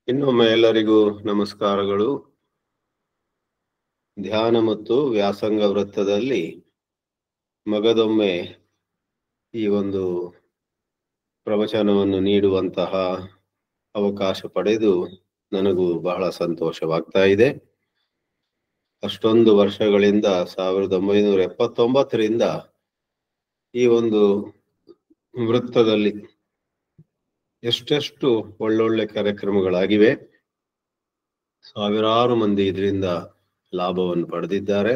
ಇನ್ನೊಮ್ಮೆ ಎಲ್ಲರಿಗೂ ನಮಸ್ಕಾರಗಳು. ಧ್ಯಾನ ಮತ್ತು ವ್ಯಾಸಂಗ ವೃತ್ತದಲ್ಲಿ ಮಗದೊಮ್ಮೆ ಈ ಒಂದು ಪ್ರವಚನವನ್ನು ನೀಡುವಂತಹ ಅವಕಾಶ ಪಡೆದು ನನಗೂ ಬಹಳ ಸಂತೋಷವಾಗ್ತಾ ಇದೆ. ಅಷ್ಟೊಂದು ವರ್ಷಗಳಿಂದ 1979ರಿಂದ ಈ ಒಂದು ವೃತ್ತದಲ್ಲಿ ಎಷ್ಟೆಷ್ಟು ಒಳ್ಳೊಳ್ಳೆ ಕಾರ್ಯಕ್ರಮಗಳಾಗಿವೆ. ಸಾವಿರಾರು ಮಂದಿ ಇದರಿಂದ ಲಾಭವನ್ನು ಪಡೆದಿದ್ದಾರೆ,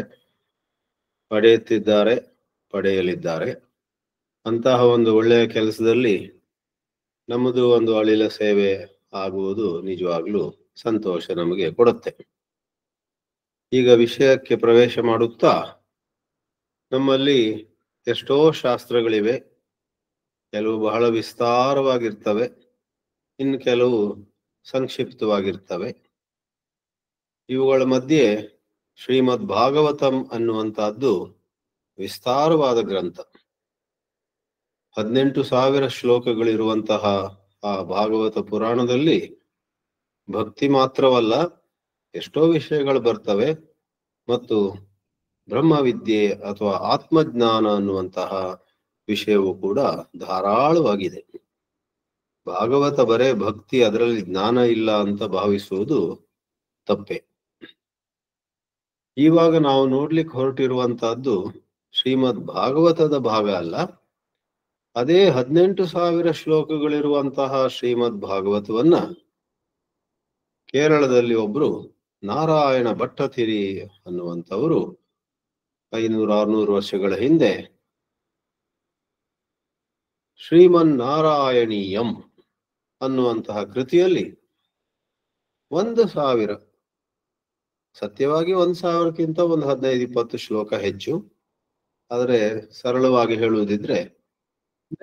ಪಡೆಯುತ್ತಿದ್ದಾರೆ, ಪಡೆಯಲಿದ್ದಾರೆ. ಅಂತಹ ಒಂದು ಒಳ್ಳೆಯ ಕೆಲಸದಲ್ಲಿ ನಮ್ಮದು ಒಂದು ಅಳಿಲ ಸೇವೆ ಆಗುವುದು ನಿಜವಾಗ್ಲೂ ಸಂತೋಷ ನಮಗೆ ಕೊಡುತ್ತೆ. ಈಗ ವಿಷಯಕ್ಕೆ ಪ್ರವೇಶ ಮಾಡುತ್ತಾ, ನಮ್ಮಲ್ಲಿ ಎಷ್ಟೋ ಶಾಸ್ತ್ರಗಳಿವೆ. ಕೆಲವು ಬಹಳ ವಿಸ್ತಾರವಾಗಿರ್ತವೆ, ಇನ್ನು ಕೆಲವು ಸಂಕ್ಷಿಪ್ತವಾಗಿರ್ತವೆ. ಇವುಗಳ ಮಧ್ಯೆ ಶ್ರೀಮದ್ ಭಾಗವತಂ ಅನ್ನುವಂತಹದ್ದು ವಿಸ್ತಾರವಾದ ಗ್ರಂಥ. 18,000 ಶ್ಲೋಕಗಳಿರುವಂತಹ ಆ ಭಾಗವತ ಪುರಾಣದಲ್ಲಿ ಭಕ್ತಿ ಮಾತ್ರವಲ್ಲ, ಎಷ್ಟೋ ವಿಷಯಗಳು ಬರ್ತವೆ. ಮತ್ತು ಬ್ರಹ್ಮವಿದ್ಯೆ ಅಥವಾ ಆತ್ಮಜ್ಞಾನ ಅನ್ನುವಂತಹ ವಿಷಯವೂ ಕೂಡ ಧಾರಾಳವಾಗಿದೆ. ಭಾಗವತ ಬರೇ ಭಕ್ತಿ, ಅದರಲ್ಲಿ ಜ್ಞಾನ ಇಲ್ಲ ಅಂತ ಭಾವಿಸುವುದು ತಪ್ಪೆ. ಇವಾಗ ನಾವು ನೋಡ್ಲಿಕ್ಕೆ ಹೊರಟಿರುವಂತಹದ್ದು ಶ್ರೀಮದ್ ಭಾಗವತದ ಭಾಗ ಅಲ್ಲ, ಅದೇ 18,000 ಶ್ಲೋಕಗಳಿರುವಂತಹ ಶ್ರೀಮದ್ ಭಾಗವತವನ್ನ ಕೇರಳದಲ್ಲಿ ಒಬ್ರು ನಾರಾಯಣ ಭಟ್ಟತಿರಿ ಅನ್ನುವಂಥವರು 500-600 ವರ್ಷಗಳ ಹಿಂದೆ ಶ್ರೀಮನ್ನಾರಾಯಣೀಯಂ ಅನ್ನುವಂತಹ ಕೃತಿಯಲ್ಲಿ 1,000, ಸತ್ಯವಾಗಿ 1,000ಕ್ಕಿಂತ ಒಂದು 15-20 ಶ್ಲೋಕ ಹೆಚ್ಚು, ಆದರೆ ಸರಳವಾಗಿ ಹೇಳುವುದಿದ್ರೆ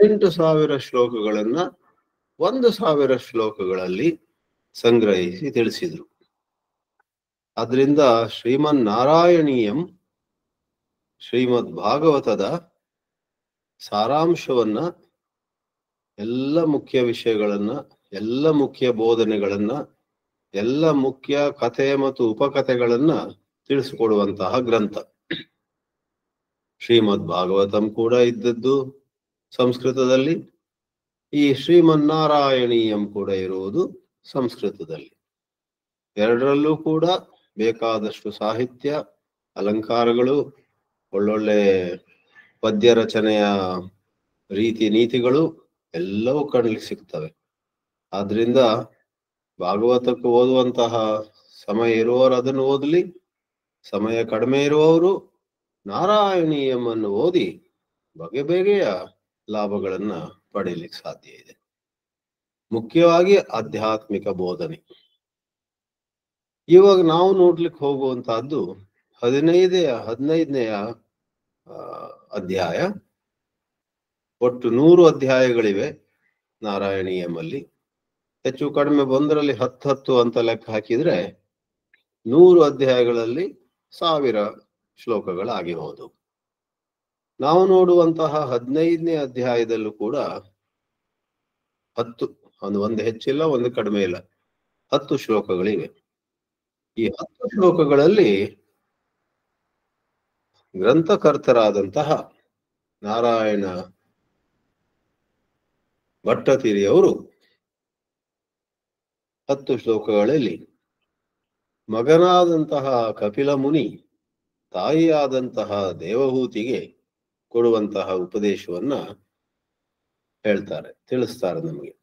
8,000 ಶ್ಲೋಕಗಳನ್ನ 1,000 ಶ್ಲೋಕಗಳಲ್ಲಿ ಸಂಗ್ರಹಿಸಿ ತಿಳಿಸಿದ್ರು. ಆದ್ರಿಂದ ಶ್ರೀಮನ್ನಾರಾಯಣೀಯಂ ಶ್ರೀಮದ್ ಭಾಗವತದ ಸಾರಾಂಶವನ್ನ, ಎಲ್ಲ ಮುಖ್ಯ ವಿಷಯಗಳನ್ನ, ಎಲ್ಲ ಮುಖ್ಯ ಬೋಧನೆಗಳನ್ನ, ಎಲ್ಲ ಮುಖ್ಯ ಕಥೆ ಮತ್ತು ಉಪಕಥೆಗಳನ್ನ ತಿಳಿಸಿಕೊಡುವಂತಹ ಗ್ರಂಥ. ಶ್ರೀಮದ್ ಭಾಗವತಂ ಕೂಡ ಇದ್ದದ್ದು ಸಂಸ್ಕೃತದಲ್ಲಿ, ಈ ಶ್ರೀಮನ್ನಾರಾಯಣೀಯಂ ಕೂಡ ಇರುವುದು ಸಂಸ್ಕೃತದಲ್ಲಿ. ಎರಡರಲ್ಲೂ ಕೂಡ ಬೇಕಾದಷ್ಟು ಸಾಹಿತ್ಯ, ಅಲಂಕಾರಗಳು, ಒಳ್ಳೊಳ್ಳೆ ಪದ್ಯ ರಚನೆಯ ರೀತಿ ನೀತಿಗಳು ಎಲ್ಲವೂ ಕಾಣಲಿಕ್ಕೆ ಸಿಗ್ತವೆ. ಆದ್ರಿಂದ ಭಾಗವತಕ್ಕೆ ಓದುವಂತಹ ಸಮಯ ಇರುವವರು ಅದನ್ನು ಓದಲಿ, ಸಮಯ ಕಡಿಮೆ ಇರುವವರು ನಾರಾಯಣೀಯಮನ್ನು ಓದಿ ಬಗೆ ಬಗೆಯ ಲಾಭಗಳನ್ನ ಪಡೆಯಲಿಕ್ಕೆ ಸಾಧ್ಯ ಇದೆ. ಮುಖ್ಯವಾಗಿ ಆಧ್ಯಾತ್ಮಿಕ ಬೋಧನೆ. ಇವಾಗ ನಾವು ನೋಡ್ಲಿಕ್ಕೆ ಹೋಗುವಂತಹದ್ದು 15ನೇ ಅಧ್ಯಾಯ. ಒಟ್ಟು 100 ಅಧ್ಯಾಯಗಳಿವೆ ನಾರಾಯಣೀಯಮಲ್ಲಿ. ಹೆಚ್ಚು ಕಡಿಮೆ ಬಂದರಲ್ಲಿ 10 ಅಂತ ಲೆಕ್ಕ ಹಾಕಿದ್ರೆ 100 ಅಧ್ಯಾಯಗಳಲ್ಲಿ 1000 ಶ್ಲೋಕಗಳಾಗಿಬಹುದು. ನಾವು ನೋಡುವಂತಹ 15ನೇ ಅಧ್ಯಾಯದಲ್ಲೂ ಕೂಡ 10, ಒಂದು ಹೆಚ್ಚಿಲ್ಲ, ಒಂದು ಕಡಿಮೆ ಇಲ್ಲ, 10 ಶ್ಲೋಕಗಳಿವೆ. ಈ 10 ಶ್ಲೋಕಗಳಲ್ಲಿ ಗ್ರಂಥಕರ್ತರಾದಂತಹ ನಾರಾಯಣ ಭಟ್ಟತಿರಿಯವರು 10 ಶ್ಲೋಕಗಳಲ್ಲಿ ಮಗನಾದಂತಹ ಕಪಿಲ ಮುನಿ ತಾಯಿಯಾದಂತಹ ದೇವಹೂತಿಗೆ ಕೊಡುವಂತಹ ಉಪದೇಶವನ್ನ ಹೇಳ್ತಾರೆ, ತಿಳಿಸ್ತಾರೆ ನಮಗೆ.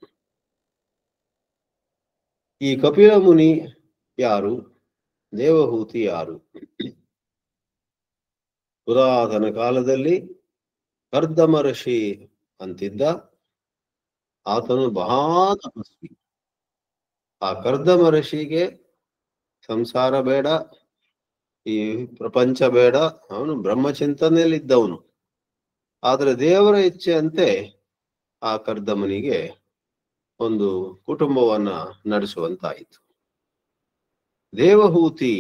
ಈ ಕಪಿಲ ಮುನಿ ಯಾರು, ದೇವಹೂತಿ ಯಾರು? ಪುರಾತನ ಕಾಲದಲ್ಲಿ ಕರ್ದಮ ಋಷಿ ಅಂತಿದ್ದ, ಆತನು ಮಹಾ ತಪಸ್ವಿ. ಆ ಕರ್ದಮ ಋಷಿಗೆ ಸಂಸಾರ ಬೇಡ, ಈ ಪ್ರಪಂಚ ಬೇಡ, ಅವನು ಬ್ರಹ್ಮಚಿಂತನೆಯಲ್ಲಿದ್ದವನು. ಆದ್ರೆ ದೇವರ ಇಚ್ಛೆಯಂತೆ ಆ ಕರ್ದಮನಿಗೆ ಒಂದು ಕುಟುಂಬವನ್ನ ನಡೆಸುವಂತಾಯಿತು. ದೇವಹೂತಿ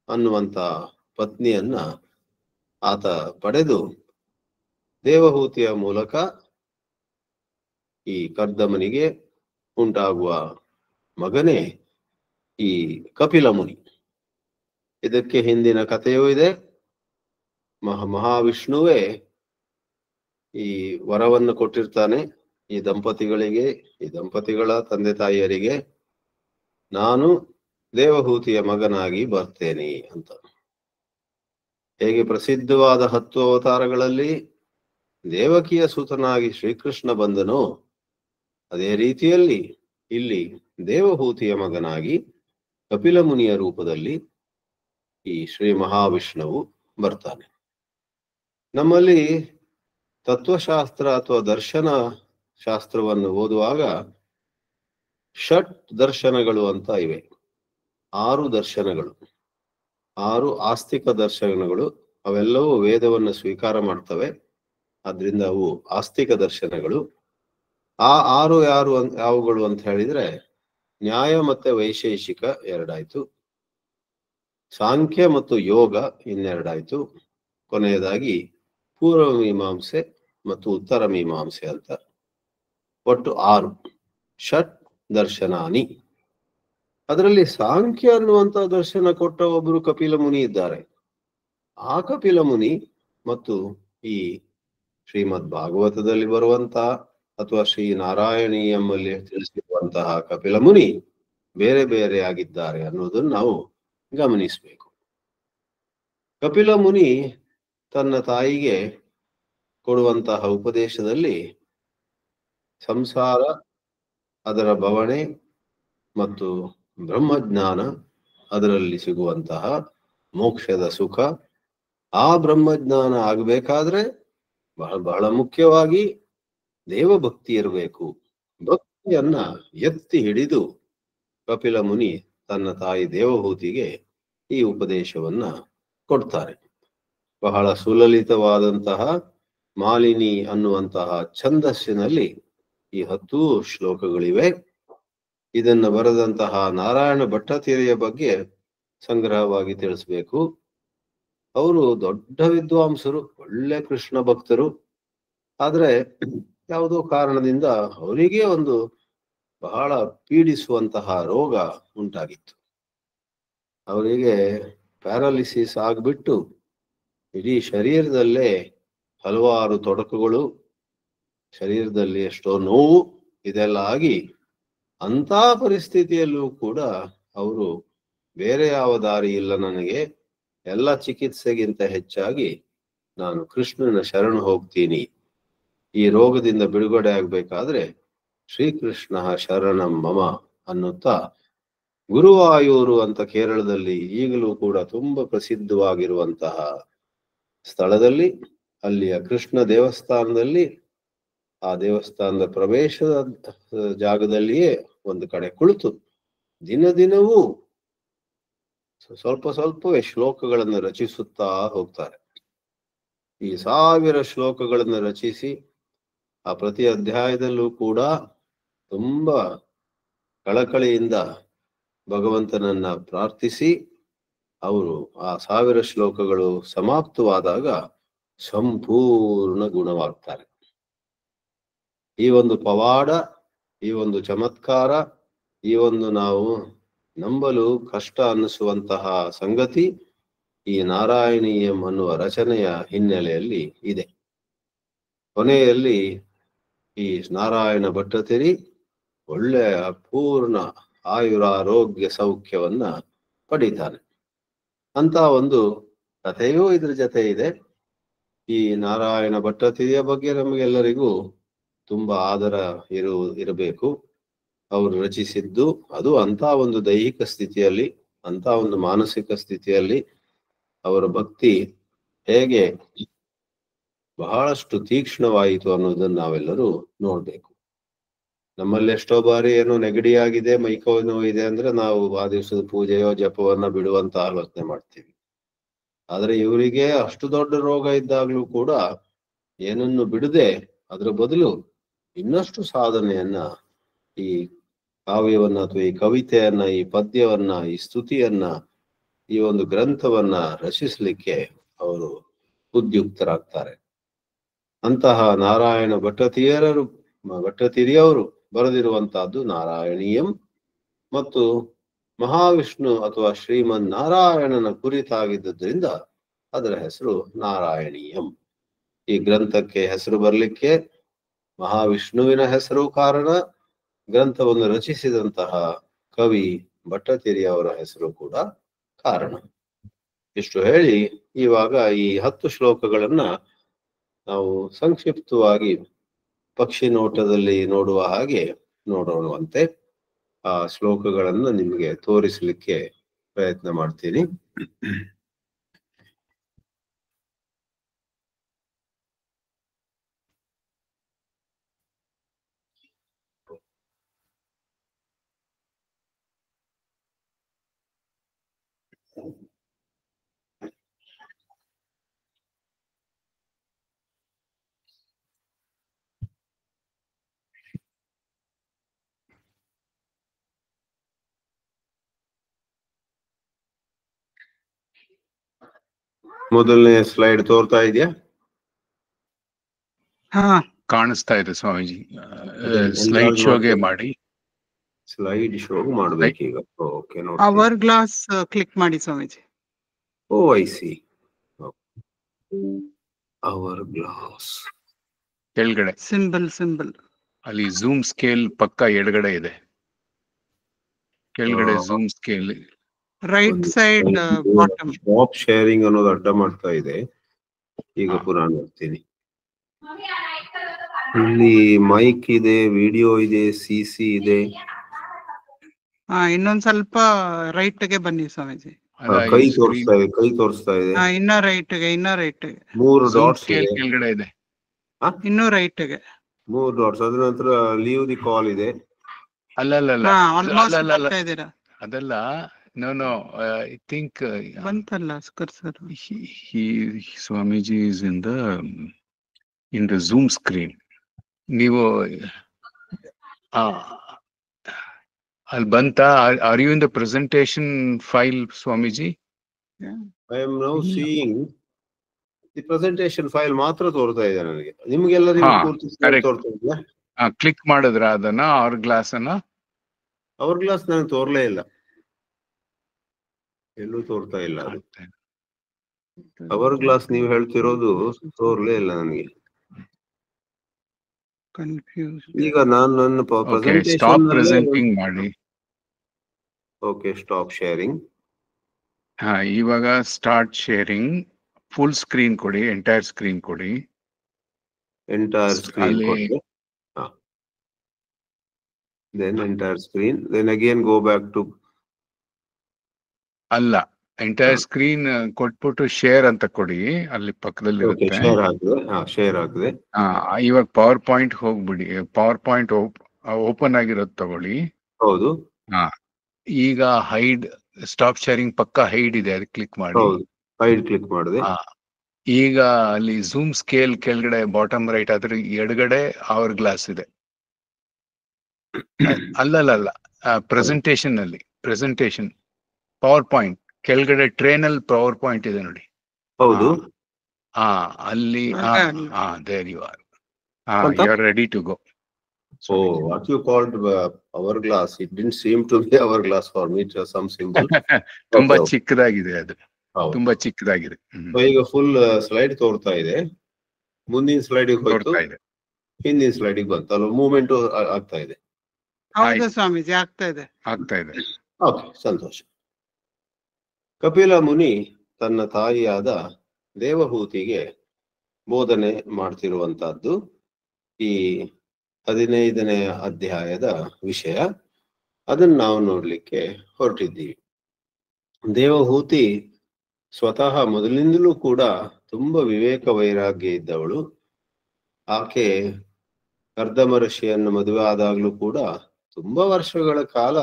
ಅನ್ನುವಂತ ಪತ್ನಿಯನ್ನ ಆತ ಪಡೆದು, ದೇವಹೂತಿಯ ಮೂಲಕ ಈ ಕರ್ದಮನಿಗೆ ಉಂಟಾಗುವ ಮಗನೇ ಈ ಕಪಿಲ ಮುನಿ. ಇದಕ್ಕೆ ಹಿಂದಿನ ಕಥೆಯೂ ಇದೆ. ಮಹಾವಿಷ್ಣುವೇ ಈ ವರವನ್ನು ಕೊಟ್ಟಿರ್ತಾನೆ ಈ ದಂಪತಿಗಳಿಗೆ, ಈ ದಂಪತಿಗಳ ತಂದೆ ತಾಯಿಯರಿಗೆ, ನಾನು ದೇವಹೂತಿಯ ಮಗನಾಗಿ ಬರ್ತೇನೆ ಅಂತ. ಹೇಗೆ ಪ್ರಸಿದ್ಧವಾದ 10 ಅವತಾರಗಳಲ್ಲಿ ದೇವಕಿಯ ಸುತನಾಗಿ ಶ್ರೀಕೃಷ್ಣ ಬಂದನೋ, ಅದೇ ರೀತಿಯಲ್ಲಿ ಇಲ್ಲಿ ದೇವಹೂತಿಯ ಮಗನಾಗಿ ಕಪಿಲ ಮುನಿಯ ರೂಪದಲ್ಲಿ ಈ ಶ್ರೀ ಮಹಾವಿಷ್ಣುವು ಬರ್ತಾನೆ. ನಮ್ಮಲ್ಲಿ ತತ್ವಶಾಸ್ತ್ರ ಅಥವಾ ದರ್ಶನ ಶಾಸ್ತ್ರವನ್ನು ಓದುವಾಗ ಷಟ್ ದರ್ಶನಗಳು ಅಂತ ಇವೆ. 6 ದರ್ಶನಗಳು, 6 ಆಸ್ತಿಕ ದರ್ಶನಗಳು. ಅವೆಲ್ಲವೂ ವೇದವನ್ನು ಸ್ವೀಕಾರ ಮಾಡ್ತವೆ, ಆದ್ರಿಂದ ಅವು ಆಸ್ತಿಕ ದರ್ಶನಗಳು. ಆ 6 ಯಾವುಗಳು ಅಂತ ಹೇಳಿದ್ರೆ ನ್ಯಾಯ ಮತ್ತೆ ವೈಶೇಷಿಕ 2 ಆಯ್ತು, ಸಾಂಖ್ಯ ಮತ್ತು ಯೋಗ 2 ಆಯ್ತು, ಕೊನೆಯದಾಗಿ ಪೂರ್ವ ಮೀಮಾಂಸೆ ಮತ್ತು ಉತ್ತರ ಮೀಮಾಂಸೆ ಅಂತ ಒಟ್ಟು 6 ಷಟ್ ದರ್ಶನಾನಿ. ಅದರಲ್ಲಿ ಸಾಂಖ್ಯ ಅನ್ನುವಂತ ದರ್ಶನ ಕೊಟ್ಟ ಒಬ್ಬರು ಕಪಿಲ ಮುನಿ ಇದ್ದಾರೆ. ಆ ಕಪಿಲ ಮುನಿ ಮತ್ತು ಈ ಶ್ರೀಮದ್ ಭಾಗವತದಲ್ಲಿ ಬರುವಂತಹ ಅಥವಾ ಶ್ರೀ ನಾರಾಯಣೀಯಂನಲ್ಲಿ ತಿಳಿಸಿರುವಂತಹ ಕಪಿಲ ಮುನಿ ಬೇರೆ ಬೇರೆ ಆಗಿದ್ದಾರೆ ಅನ್ನೋದನ್ನು ನಾವು ಗಮನಿಸಬೇಕು. ಕಪಿಲ ಮುನಿ ತನ್ನ ತಾಯಿಗೆ ಕೊಡುವಂತಹ ಉಪದೇಶದಲ್ಲಿ ಸಂಸಾರ, ಅದರ ಬವಣೆ ಮತ್ತು ಬ್ರಹ್ಮಜ್ಞಾನ, ಅದರಲ್ಲಿ ಸಿಗುವಂತಹ ಮೋಕ್ಷದ ಸುಖ, ಆ ಬ್ರಹ್ಮಜ್ಞಾನ ಆಗಬೇಕಾದ್ರೆ ಬಹಳ ಮುಖ್ಯವಾಗಿ ದೇವಭಕ್ತಿ ಇರಬೇಕು. ಭಕ್ತಿಯನ್ನ ಎತ್ತಿ ಹಿಡಿದು ಕಪಿಲ ಮುನಿ ತನ್ನ ತಾಯಿ ದೇವಹೂತಿಗೆ ಈ ಉಪದೇಶವನ್ನ ಕೊಡ್ತಾರೆ. ಬಹಳ ಸುಲಲಿತವಾದಂತಹ ಮಾಲಿನಿ ಅನ್ನುವಂತಹ ಛಂದಸ್ಸಿನಲ್ಲಿ ಈ 10 ಶ್ಲೋಕಗಳಿವೆ. ಇದನ್ನ ಬರೆದಂತಹ ನಾರಾಯಣ ಭಟ್ಟತಿರಿಯ ಬಗ್ಗೆ ಸಂಗ್ರಹವಾಗಿ ತಿಳಿಸ್ಬೇಕು. ಅವರು ದೊಡ್ಡ ವಿದ್ವಾಂಸರು, ಒಳ್ಳೆ ಕೃಷ್ಣ ಭಕ್ತರು. ಆದ್ರೆ ಯಾವುದೋ ಕಾರಣದಿಂದ ಅವರಿಗೆ ಒಂದು ಬಹಳ ಪೀಡಿಸುವಂತಹ ರೋಗ ಉಂಟಾಗಿತ್ತು. ಅವರಿಗೆ ಪ್ಯಾರಾಲಿಸಿಸ್ ಆಗ್ಬಿಟ್ಟು ಇಡೀ ಶರೀರದಲ್ಲೇ ಹಲವಾರು ತೊಡಕುಗಳು, ಶರೀರದಲ್ಲಿ ಎಷ್ಟೋ ನೋವು, ಇದೆಲ್ಲ ಆಗಿ ಅಂತ ಪರಿಸ್ಥಿತಿಯಲ್ಲೂ ಕೂಡ ಅವರು ಬೇರೆ ಯಾವ ದಾರಿ ಇಲ್ಲ ನನಗೆ, ಎಲ್ಲ ಚಿಕಿತ್ಸೆಗಿಂತ ಹೆಚ್ಚಾಗಿ ನಾನು ಕೃಷ್ಣನ ಶರಣು ಹೋಗ್ತೀನಿ, ಈ ರೋಗದಿಂದ ಬಿಡುಗಡೆ ಆಗ್ಬೇಕಾದ್ರೆ ಶ್ರೀಕೃಷ್ಣ ಶರಣಂ ಮಮ ಅನ್ನುತ್ತಾ ಗುರುವಾಯೂರು ಅಂತ ಕೇರಳದಲ್ಲಿ ಈಗಲೂ ಕೂಡ ತುಂಬಾ ಪ್ರಸಿದ್ಧವಾಗಿರುವಂತಹ ಸ್ಥಳದಲ್ಲಿ, ಅಲ್ಲಿಯ ಕೃಷ್ಣ ದೇವಸ್ಥಾನದಲ್ಲಿ, ಆ ದೇವಸ್ಥಾನದ ಪ್ರವೇಶದ ಜಾಗದಲ್ಲಿಯೇ ಒಂದು ಕಡೆ ಕುಳಿತು ದಿನವೂ ಸ್ವಲ್ಪವೇ ಶ್ಲೋಕಗಳನ್ನು ರಚಿಸುತ್ತಾ ಹೋಗ್ತಾರೆ. ಈ 1000 ಶ್ಲೋಕಗಳನ್ನು ರಚಿಸಿ ಆ ಪ್ರತಿ ಅಧ್ಯಾಯದಲ್ಲೂ ಕೂಡ ತುಂಬಾ ಕಳಕಳಿಯಿಂದ ಭಗವಂತನನ್ನ ಪ್ರಾರ್ಥಿಸಿ ಅವರು ಆ 1000 ಶ್ಲೋಕಗಳು ಸಮಾಪ್ತವಾದಾಗ ಸಂಪೂರ್ಣ ಗುಣವಾಗ್ತಾರೆ. ಈ ಒಂದು ಪವಾಡ, ಈ ಒಂದು ಚಮತ್ಕಾರ, ಈ ಒಂದು ನಾವು ನಂಬಲು ಕಷ್ಟ ಅನ್ನಿಸುವಂತಹ ಸಂಗತಿ ಈ ನಾರಾಯಣೀಯಂ ಅನ್ನುವ ರಚನೆಯ ಹಿನ್ನೆಲೆಯಲ್ಲಿ ಇದೆ. ಕೊನೆಯಲ್ಲಿ ಈ ನಾರಾಯಣ ಭಟ್ಟತಿರಿ ಒಳ್ಳೆಯ ಪೂರ್ಣ ಆಯುರಾರೋಗ್ಯ ಸೌಖ್ಯವನ್ನ ಪಡೀತಾನೆ ಅಂತ ಒಂದು ಕಥೆಯೂ ಇದ್ರ ಜೊತೆ ಇದೆ. ಈ ನಾರಾಯಣ ಭಟ್ಟತಿರಿಯ ಬಗ್ಗೆ ನಮಗೆಲ್ಲರಿಗೂ ತುಂಬಾ ಆದರ ಇರಬೇಕು. ಅವರು ರಚಿಸಿದ್ದು ಅದು ಅಂತ ಒಂದು ದೈಹಿಕ ಸ್ಥಿತಿಯಲ್ಲಿ, ಅಂತ ಒಂದು ಮಾನಸಿಕ ಸ್ಥಿತಿಯಲ್ಲಿ ಅವರ ಭಕ್ತಿ ಹೇಗೆ ಬಹಳಷ್ಟು ತೀಕ್ಷ್ಣವಾಯಿತು ಅನ್ನೋದನ್ನ ನಾವೆಲ್ಲರೂ ನೋಡ್ಬೇಕು. ನಮ್ಮಲ್ಲಿ ಎಷ್ಟೋ ಬಾರಿ ಏನೋ ನೆಗಡಿಯಾಗಿದೆ, ಮೈಕೈ ನೋವು ಇದೆ ಅಂದ್ರೆ ನಾವು ಆ ದಿವಸದ ಪೂಜೆಯೋ ಜಪವನ್ನ ಬಿಡುವಂತ ಆಲೋಚನೆ ಮಾಡ್ತೀವಿ. ಆದ್ರೆ ಇವರಿಗೆ ಅಷ್ಟು ದೊಡ್ಡ ರೋಗ ಇದ್ದಾಗ್ಲೂ ಕೂಡ ಏನನ್ನು ಬಿಡದೆ ಅದರ ಬದಲು ಇನ್ನಷ್ಟು ಸಾಧನೆಯನ್ನ, ಈ ಕಾವ್ಯವನ್ನ ಅಥವಾ ಈ ಕವಿತೆಯನ್ನ, ಈ ಪದ್ಯವನ್ನ, ಈ ಸ್ತುತಿಯನ್ನ, ಈ ಒಂದು ಗ್ರಂಥವನ್ನ ರಚಿಸಲಿಕ್ಕೆ ಅವರು ಉದ್ಯುಕ್ತರಾಗ್ತಾರೆ. ಅಂತಹ ನಾರಾಯಣ ಭಟ್ಟತಿರಿಯವರು ಬರೆದಿರುವಂತಹದ್ದು ನಾರಾಯಣೀಯಂ ಮತ್ತು ಮಹಾವಿಷ್ಣು ಅಥವಾ ಶ್ರೀಮನ್ ನಾರಾಯಣನ ಕುರಿತಾಗಿದ್ದರಿಂದ ಅದರ ಹೆಸರು ನಾರಾಯಣೀಯಂ. ಈ ಗ್ರಂಥಕ್ಕೆ ಹೆಸರು ಬರಲಿಕ್ಕೆ ಮಹಾವಿಷ್ಣುವಿನ ಹೆಸರು ಕಾರಣ, ಗ್ರಂಥವನ್ನು ರಚಿಸಿದಂತಹ ಕವಿ ಭಟ್ಟತಿರಿ ಅವರ ಹೆಸರು ಕೂಡ ಕಾರಣ. ಇಷ್ಟು ಹೇಳಿ ಇವಾಗ ಈ 10 ಶ್ಲೋಕಗಳನ್ನ ನಾವು ಸಂಕ್ಷಿಪ್ತವಾಗಿ ಪಕ್ಷಿ ನೋಟದಲ್ಲಿ ನೋಡುವ ಹಾಗೆ ನೋಡೋಣವಂತೆ. ಆ ಶ್ಲೋಕಗಳನ್ನ ನಿಮಗೆ ತೋರಿಸಲಿಕ್ಕೆ ಪ್ರಯತ್ನ ಮಾಡ್ತೀನಿ. ಮೊದಲನೇ ಸ್ಲೈಡ್ ತೋರ್ತಾ ಇದೆಯಾ? ಹಾ, ಕಾಣಿಸ್ತಾ ಇದೆ ಸ್ವಾಮೀಜಿ. ಸ್ಲೈಡ್ ಶೋಗೆ ಮಾಡಿ. ಸ್ಲೈಡ್ ಶೋ ಮಾಡ್ಬೇಕೀಗ. ಓಕೆ, ನೋಡಿ. ಅವರ್ ಗ್ಲಾಸ್ ಕ್ಲಿಕ್ ಮಾಡಿ ಸ್ವಾಮೀಜಿ. Oh, I see. Hourglass ಕೆಳಗಡೆ ಸಿಂಬಲ್ ಅಲ್ಲಿ ಝೂಮ್ ಸ್ಕೇಲ್ ಪಕ್ಕ ಎಡಗಡೆ ಇದೆ. ಕೆಳಗಡೆ zoom scale right side bottom. Stop sharing ಅನ್ನೋದು ಅಡ್ಡ ಮಾಡ್ತಾ ಇದೆ. ಈಗ ಪುನಃ ನೋಡ್ತೀನಿ. ಇಲ್ಲಿ ಮೈಕ್ ಇದೆ, ವಿಡಿಯೋ ಇದೆ, ಸಿಸಿ ಇದೆ. ಇನ್ನೊಂದ್ ಸ್ವಲ್ಪ ರೈಟ್ ಗೆ ಬನ್ನಿ ಸ್ವಾಮೀಜಿ. ಕೈ ತೋರಿಸ್ತಾ ಇದೆ. ಇನ್ನ ರೈಟ್ ಗೆ 3 ಡಾಟ್ಸ್ ಕೆಳಗಡೆ ಇದೆ. ಇನ್ನೂ ರೈಟ್ ಗೆ 3 ಡಾಟ್ಸ್. ಅದ್ರ ನಂತರ ಲೀವ್ ದಿ ಕಾಲ್ ಇದೆ. ಅದಲ್ಲ, ನೋ ಐ ಥಿಂಕ್ ಬಂತಲ್ಲ cursor. Swamiji is in the Zoom screen. ನೀವು ಅಲ್ಲಿ ಬಂತ? Are you in the presentation file Swamiji? I am now seeing the presentation file ಮಾತ್ರ ತೋರ್ತಾ ಇದೆ ನನಗೆ. ನಿಮ್ಗೆಲ್ಲರಿಗೂ ತೋರ್ತಾ ಇದೆಯಾ? ಕ್ಲಿಕ್ ಮಾಡಿದ್ರ ಅದನ್ನ? ಅವರ್ ಗ್ಲಾಸ್ ಅನ್ನ? ಅವರ್ ಗ್ಲಾಸ್ ನನಗೆ ತೋರ್ಲೇ ಇಲ್ಲ, ಎಲ್ಲೂ ತೋರ್ತಾ ಇಲ್ಲ. ಅವರ್ ಗ್ಲಾಸ್ ನೀವು ಹೇಳ್ತಿರೋದು ತೋರ್ಲೇ ಇಲ್ಲ ನನಗೆ. ಈಗ ನಾನು ನನ್ನ ಪ್ರೆಸೆಂಟಿಂಗ್ ಮಾಡಿ. Okay, stop sharing. ಇವಾಗ ಸ್ಟಾರ್ಟ್ ಶೇರಿಂಗ್. ಫುಲ್ ಸ್ಕ್ರೀನ್ ಕೊಡಿ, ಎಂಟೈರ್ ಸ್ಕ್ರೀನ್ ಕೊಡಿ. ಎಂಟೈರ್ ಸ್ಕ್ರೀನ್ ಕೊಡಿ. Then entire screen. Then again go back to. ಅಲ್ಲ, ಎಂಟೈರ್ ಸ್ಕ್ರೀನ್ ಕೊಟ್ಬಿಟ್ಟು ಶೇರ್ ಅಂತ ಕೊಡಿ. ಅಲ್ಲಿ ಪಕ್ಕದಲ್ಲಿ ಇರುತ್ತೆ. ಶೇರ್ ಆಗಿದೆ. ಇವಾಗ ಪವರ್ ಪಾಯಿಂಟ್ ಹೋಗ್ಬಿಡಿ. ಪವರ್ ಪಾಯಿಂಟ್ ಓಪನ್ ಆಗಿರೋದು ತಗೊಳ್ಳಿ. ಹೌದು. ಈಗ ಹೈಡ್, ಸ್ಟಾಪ್ ಶೇರಿಂಗ್ ಪಕ್ಕ ಹೈಡ್ ಇದೆ, ಅದಕ್ಕೆ ಕ್ಲಿಕ್ ಮಾಡಿ. ಹೈಡ್ ಕ್ಲಿಕ್ ಮಾಡಿದೆ. ಈಗ ಅಲ್ಲಿ ಝೂಮ್ ಸ್ಕೇಲ್ ಕೆಳಗಡೆ ಬಾಟಮ್ ರೈಟ್ ಅದ್ರ ಎಡಗಡೆ ಅವರ್ ಗ್ಲಾಸ್ ಇದೆ. ಅಲ್ಲ, ಪ್ರೆಸೆಂಟೇಶನ್ ಪವರ್ ಪಾಯಿಂಟ್ ಕೆಳಗಡೆ ಟ್ರೇನಲ್ಲಿ ಪವರ್ ಪಾಯಿಂಟ್ ಇದೆ ನೋಡಿ. ಹೌದು. ಅಲ್ಲಿ there you are. You are ready to go. What you called hourglass, it didn't seem to be hourglass for me. Just some symbol. ತುಂಬಾ ಚಿಕ್ಕದಾಗಿದೆ ಅದು. ತುಂಬಾ ಚಿಕ್ಕದಾಗಿದೆ. ಈಗ ಫುಲ್ ಸ್ಲೈಡ್ ತೋರ್ತಾ ಇದೆ. ಮುಂದಿನ ಸ್ಲೈಡ್ ಹೋಯ್ತು, ಹಿಂದಿನ ಸ್ಲೈಡ್ ಬಂತು ಅಲ್ಲ, ಮೂವ್ಮೆಂಟ್ ಆಗ್ತಾ ಇದೆ. ಹೌದು ಸ್ವಾಮೀಜಿ, ಆಗ್ತಾ ಇದೆ. ಓಕೆ, ಸಂತೋಷ. ಕಪಿಲ ಮುನಿ ತನ್ನ ತಾಯಿಯಾದ ದೇವಹೂತಿಗೆ ಬೋಧನೆ ಮಾಡ್ತಿರುವಂತಹದ್ದು ಈ 15ನೇ ಅಧ್ಯಾಯದ ವಿಷಯ. ಅದನ್ನ ನಾವು ನೋಡ್ಲಿಕ್ಕೆ ಹೊರಟಿದ್ದೀವಿ. ದೇವಹೂತಿ ಸ್ವತಃ ಮೊದಲಿಂದಲೂ ಕೂಡ ತುಂಬಾ ವಿವೇಕ ವೈರಾಗ್ಯ ಇದ್ದವಳು. ಆಕೆ ಕರ್ದಮ ಋಷಿಯನ್ನು ಮದುವೆ ಆದಾಗ್ಲೂ ಕೂಡ ತುಂಬಾ ವರ್ಷಗಳ ಕಾಲ